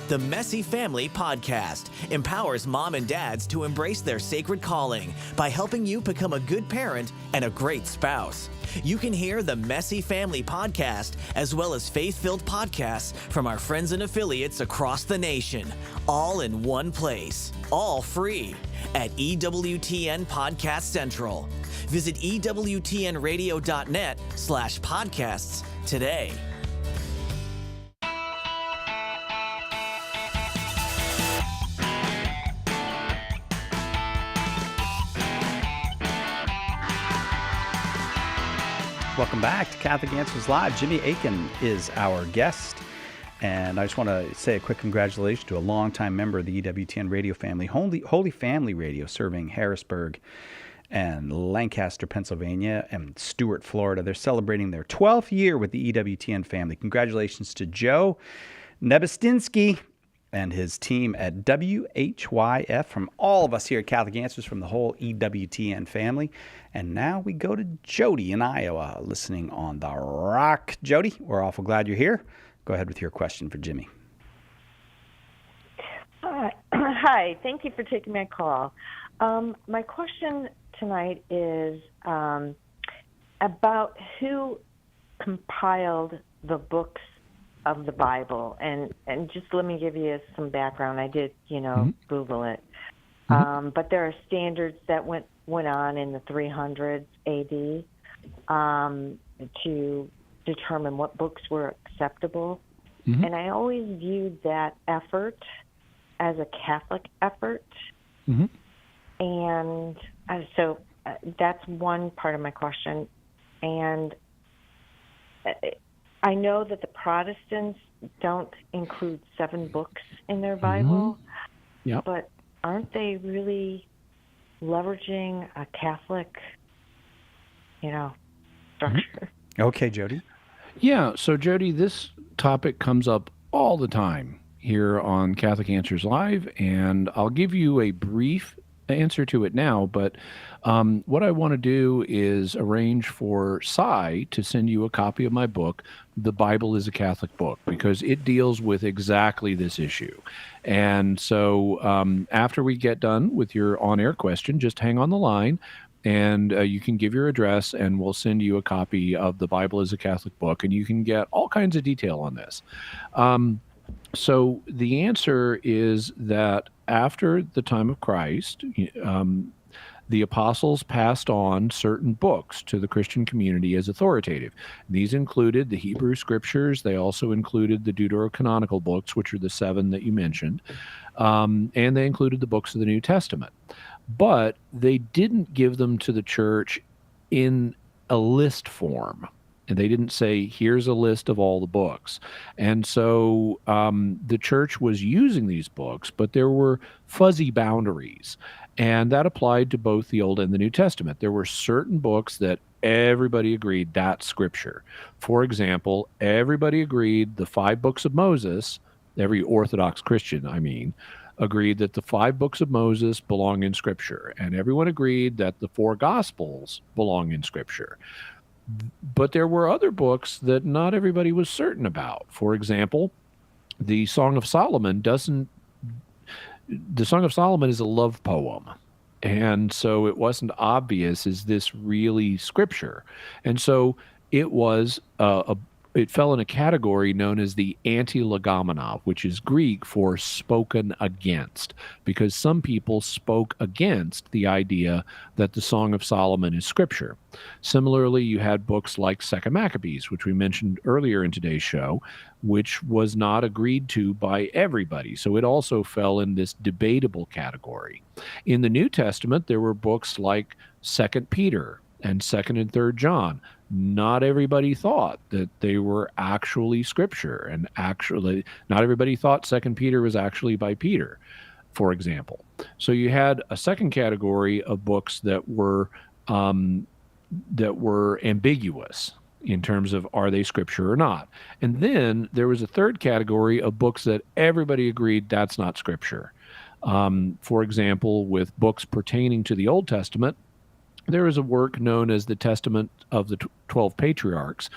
The Messy Family Podcast empowers mom and dads to embrace their sacred calling by helping you become a good parent and a great spouse. You can hear the Messy Family Podcast as well as faith-filled podcasts from our friends and affiliates across the nation, all in one place, all free at EWTN Podcast Central. Visit EWTNradio.net/podcasts today. Welcome back to Catholic Answers Live. Jimmy Akin is our guest. And I just want to say a quick congratulations to a longtime member of the EWTN radio family, Holy Family Radio, serving Harrisburg and Lancaster, Pennsylvania, and Stuart, Florida. They're celebrating their 12th year with the EWTN family. Congratulations to Joe Nebestinsky and his team at WHYF, from all of us here at Catholic Answers, from the whole EWTN family. And now we go to Jody in Iowa, listening on the Rock. Jody, we're awful glad you're here. Go ahead with your question for Jimmy. Hi, thank you for taking my call. My question tonight is about who compiled the books of the Bible, and just let me give you some background. I did, Google it, but there are standards that went on in the 300s AD to determine what books were acceptable, and I always viewed that effort as a Catholic effort, and so that's one part of my question, and I know that the Protestants don't include 7 books in their Bible, but aren't they really leveraging a Catholic, structure? Okay, Jody. Yeah, so Jody, this topic comes up all the time here on Catholic Answers Live, and I'll give you a brief answer to it now, but what I want to do is arrange for Cy to send you a copy of my book, The Bible is a Catholic Book, because it deals with exactly this issue. And so after we get done with your on-air question, just hang on the line, and you can give your address, and we'll send you a copy of The Bible is a Catholic Book, and you can get all kinds of detail on this. So the answer is that after the time of Christ, the apostles passed on certain books to the Christian community as authoritative. These included the Hebrew Scriptures. They also included the deuterocanonical books, which are the 7 that you mentioned, and they included the books of the New Testament. But they didn't give them to the church in a list form. And they didn't say, here's a list of all the books. And so the church was using these books, but there were fuzzy boundaries. And that applied to both the Old and the New Testament. There were certain books that everybody agreed that's Scripture. For example, everybody agreed the 5 books of Moses, every Orthodox Christian, agreed that the 5 books of Moses belong in Scripture. And everyone agreed that the 4 Gospels belong in Scripture. But there were other books that not everybody was certain about. For example, the Song of Solomon is a love poem. And so it wasn't obvious, is this really Scripture? And so it was it fell in a category known as the anti-legomena, which is Greek for spoken against, because some people spoke against the idea that the Song of Solomon is Scripture. Similarly, you had books like Second Maccabees, which we mentioned earlier in today's show, which was not agreed to by everybody. So it also fell in this debatable category. In the New Testament, there were books like 2 Peter and 2nd and 3rd John. Not everybody thought that they were actually Scripture, and actually not everybody thought 2 Peter was actually by Peter, for example. So you had a second category of books that were ambiguous. in terms of are they scripture or not. And then there was a third category of books that everybody agreed that's not scripture. For example, with books pertaining to the Old Testament, there is a work known as the Testament of the 12 Patriarchs,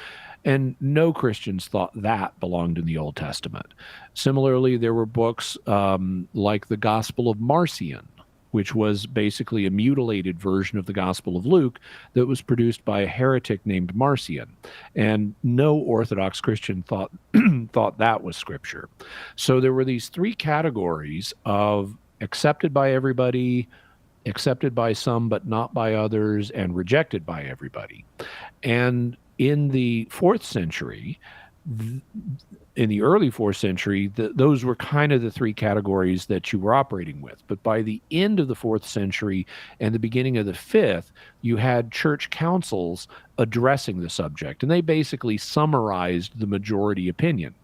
and no Christians thought that belonged in the Old Testament. Similarly, there were books like the Gospel of Marcion, which was basically a mutilated version of the Gospel of Luke that was produced by a heretic named Marcion. And no Orthodox Christian thought that was scripture. So there were these three categories of accepted by everybody, accepted by some but not by others, and rejected by everybody. And in the 4th century, in the early 4th century, those were kind of the three categories that you were operating with. But by the end of the 4th century and the beginning of the 5th, you had church councils addressing the subject. And they basically summarized the majority opinion,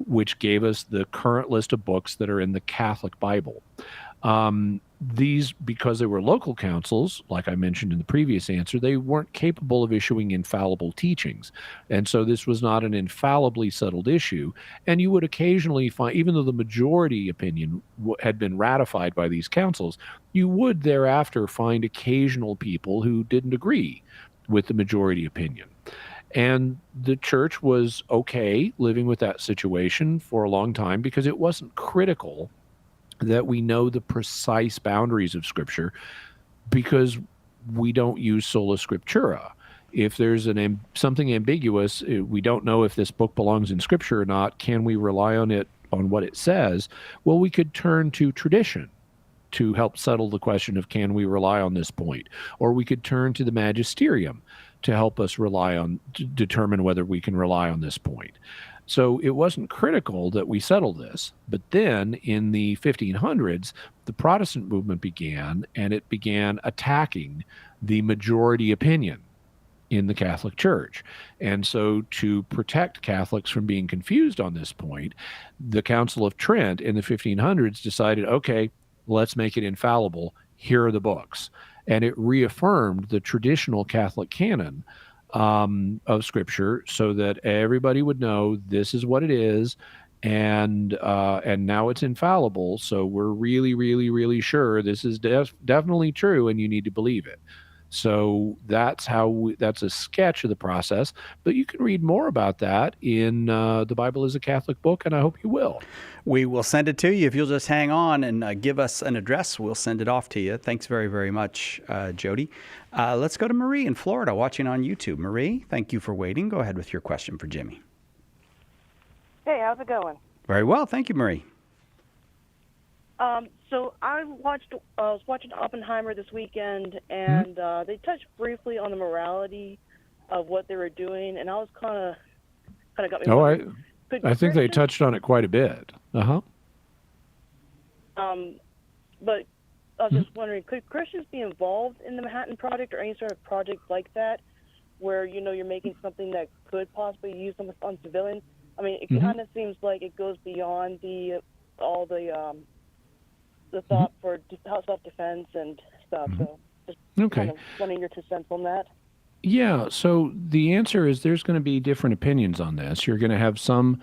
which gave us the current list of books that are in the Catholic Bible. These, because they were local councils, like I mentioned in the previous answer, they weren't capable of issuing infallible teachings. And so this was not an infallibly settled issue. And you would occasionally find, even though the majority opinion had been ratified by these councils, you would thereafter find occasional people who didn't agree with the majority opinion. And the church was okay living with that situation for a long time because it wasn't critical that we know the precise boundaries of Scripture, because we don't use sola scriptura. If there's something ambiguous, we don't know if this book belongs in Scripture or not, can we rely on it, on what it says? Well, we could turn to tradition to help settle the question of can we rely on this point? Or we could turn to the magisterium to help us determine whether we can rely on this point. So it wasn't critical that we settle this. But then in the 1500s, the Protestant movement began, and it began attacking the majority opinion in the Catholic Church. And so to protect Catholics from being confused on this point, the Council of Trent in the 1500s decided, okay, let's make it infallible. Here are the books. And it reaffirmed the traditional Catholic canon of Scripture, so that everybody would know this is what it is, and now it's infallible. So we're really, really, really sure this is definitely true, and you need to believe it. So that's that's a sketch of the process. But you can read more about that in The Bible is a Catholic Book, and I hope you will. We will send it to you. If you'll just hang on and give us an address, we'll send it off to you. Thanks very, very much, Jody. Let's go to Marie in Florida, watching on YouTube. Marie, thank you for waiting. Go ahead with your question for Jimmy. Hey, how's it going? Very well. Thank you, Marie. So I was watching Oppenheimer this weekend, and they touched briefly on the morality of what they were doing, and I was kind of got me. Oh, I think they touched on it quite a bit. But I was just wondering, could Christians be involved in the Manhattan Project or any sort of project like that, where you're making something that could possibly use them on civilians? I mean, it kind of seems like it goes beyond all the thought for self-defense and stuff. So just kind of wanting your 2 cents on that. Yeah, so the answer is there's going to be different opinions on this. You're going to have some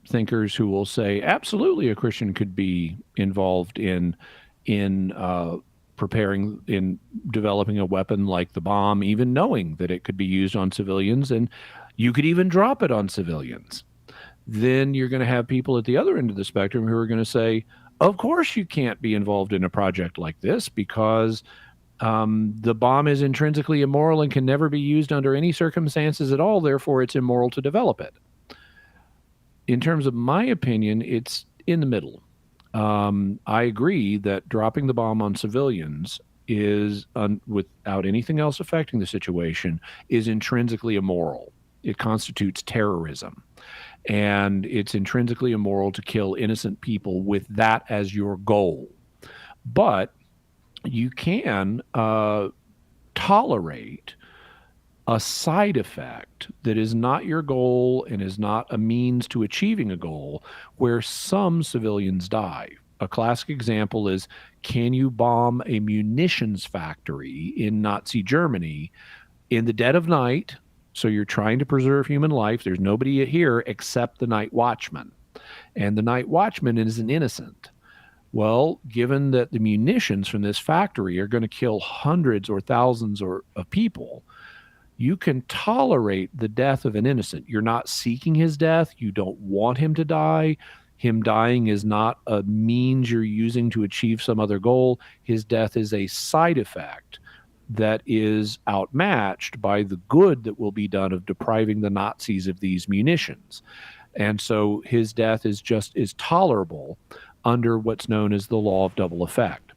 thinkers who will say absolutely a Christian could be involved in preparing, in developing a weapon like the bomb, even knowing that it could be used on civilians, and you could even drop it on civilians. Then you're going to have people at the other end of the spectrum who are going to say, of course you can't be involved in a project like this because the bomb is intrinsically immoral and can never be used under any circumstances at all. Therefore, it's immoral to develop it. In terms of my opinion, it's in the middle. I agree that dropping the bomb on civilians is, without anything else affecting the situation, is intrinsically immoral. It constitutes terrorism. And it's intrinsically immoral to kill innocent people with that as your goal. But you can tolerate a side effect that is not your goal and is not a means to achieving a goal, where some civilians die. A classic example is, can you bomb a munitions factory in Nazi Germany in the dead of night So you're trying to preserve human life. There's nobody here except the night watchman. And the night watchman is an innocent. Well, given that the munitions from this factory are going to kill hundreds or thousands of people, you can tolerate the death of an innocent. You're not seeking his death. You don't want him to die. Him dying is not a means you're using to achieve some other goal. His death is a side effect that is outmatched by the good that will be done of depriving the Nazis of these munitions. And so his death is tolerable under what's known as the law of double effect.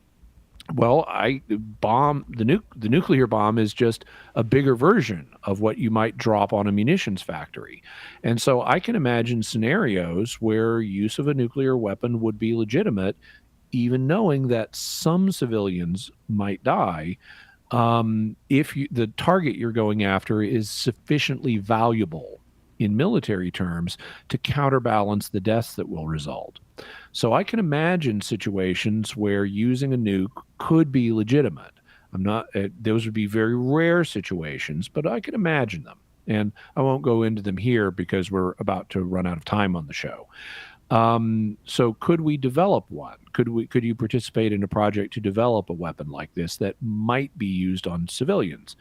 Well, the nuclear bomb is just a bigger version of what you might drop on a munitions factory. And so I can imagine scenarios where use of a nuclear weapon would be legitimate, even knowing that some civilians might die, if the target you're going after is sufficiently valuable in military terms to counterbalance the deaths that will result. So I can imagine situations where using a nuke could be legitimate. Those would be very rare situations, but I can imagine them. And I won't go into them here because we're about to run out of time on the show. So could we develop one? Could you participate in a project to develop a weapon like this that might be used on civilians,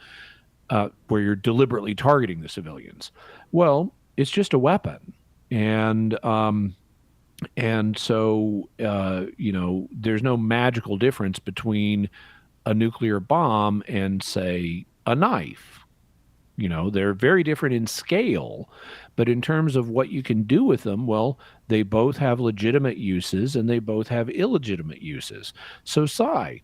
where you're deliberately targeting the civilians? Well, it's just a weapon. And so, there's no magical difference between a nuclear bomb and, say, a knife. They're very different in scale, but in terms of what you can do with them, well, they both have legitimate uses and they both have illegitimate uses. So, Sai,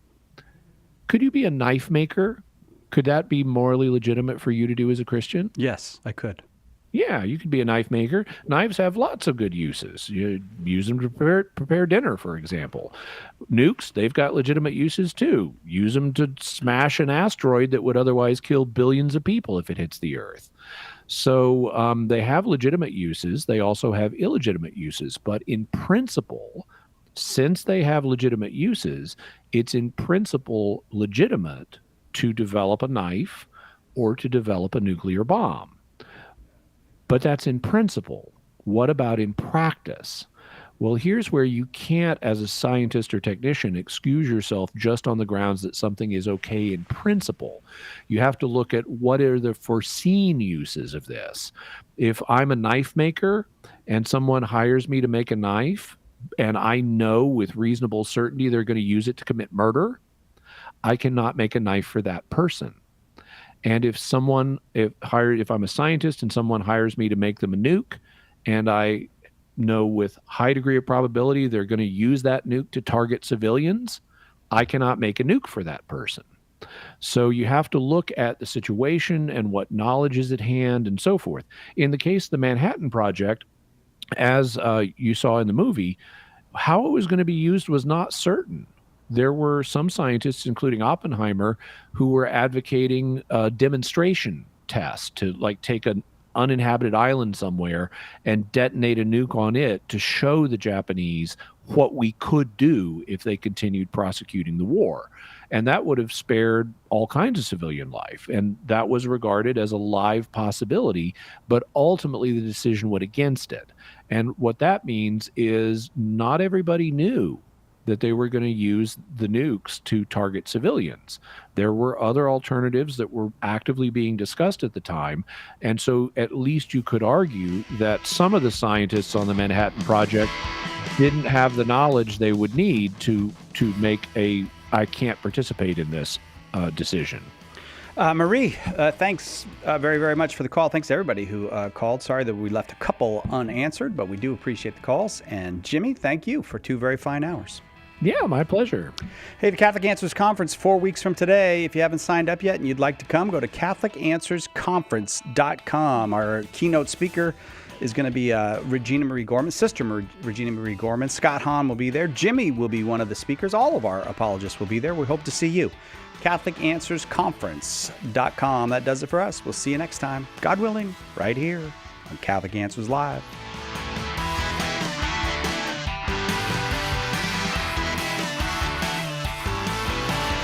could you be a knife maker? Could that be morally legitimate for you to do as a Christian? Yes, I could. Yeah, you could be a knife maker. Knives have lots of good uses. You use them to prepare dinner, for example. Nukes, they've got legitimate uses too. Use them to smash an asteroid that would otherwise kill billions of people if it hits the Earth. So they have legitimate uses. They also have illegitimate uses. But in principle, since they have legitimate uses, it's in principle legitimate to develop a knife or to develop a nuclear bomb. But that's in principle. What about in practice? Well, here's where you can't, as a scientist or technician, excuse yourself just on the grounds that something is okay in principle. You have to look at what are the foreseen uses of this. If I'm a knife maker and someone hires me to make a knife, and I know with reasonable certainty they're going to use it to commit murder, I cannot make a knife for that person. And if I'm a scientist and someone hires me to make them a nuke, and I know with high degree of probability they're going to use that nuke to target civilians, I cannot make a nuke for that person. So you have to look at the situation and what knowledge is at hand and so forth. In the case of the Manhattan Project, as you saw in the movie, how it was going to be used was not certain. There were some scientists, including Oppenheimer, who were advocating a demonstration test to take an uninhabited island somewhere and detonate a nuke on it to show the Japanese what we could do if they continued prosecuting the war. And that would have spared all kinds of civilian life. And that was regarded as a live possibility, but ultimately the decision went against it. And what that means is not everybody knew that they were going to use the nukes to target civilians. There were other alternatives that were actively being discussed at the time. And so at least you could argue that some of the scientists on the Manhattan Project didn't have the knowledge they would need to make I can't participate in this decision. Marie, thanks very, very much for the call. Thanks to everybody who called. Sorry that we left a couple unanswered, but we do appreciate the calls. And Jimmy, thank you for 2 very fine hours. Yeah, my pleasure. Hey, the Catholic Answers Conference 4 weeks from today. If you haven't signed up yet and you'd like to come, go to CatholicAnswersConference.com. Our keynote speaker is going to be Regina Marie Gorman, Sister Regina Marie Gorman. Scott Hahn will be there. Jimmy will be one of the speakers. All of our apologists will be there. We hope to see you. CatholicAnswersConference.com. That does it for us. We'll see you next time, God willing, right here on Catholic Answers Live.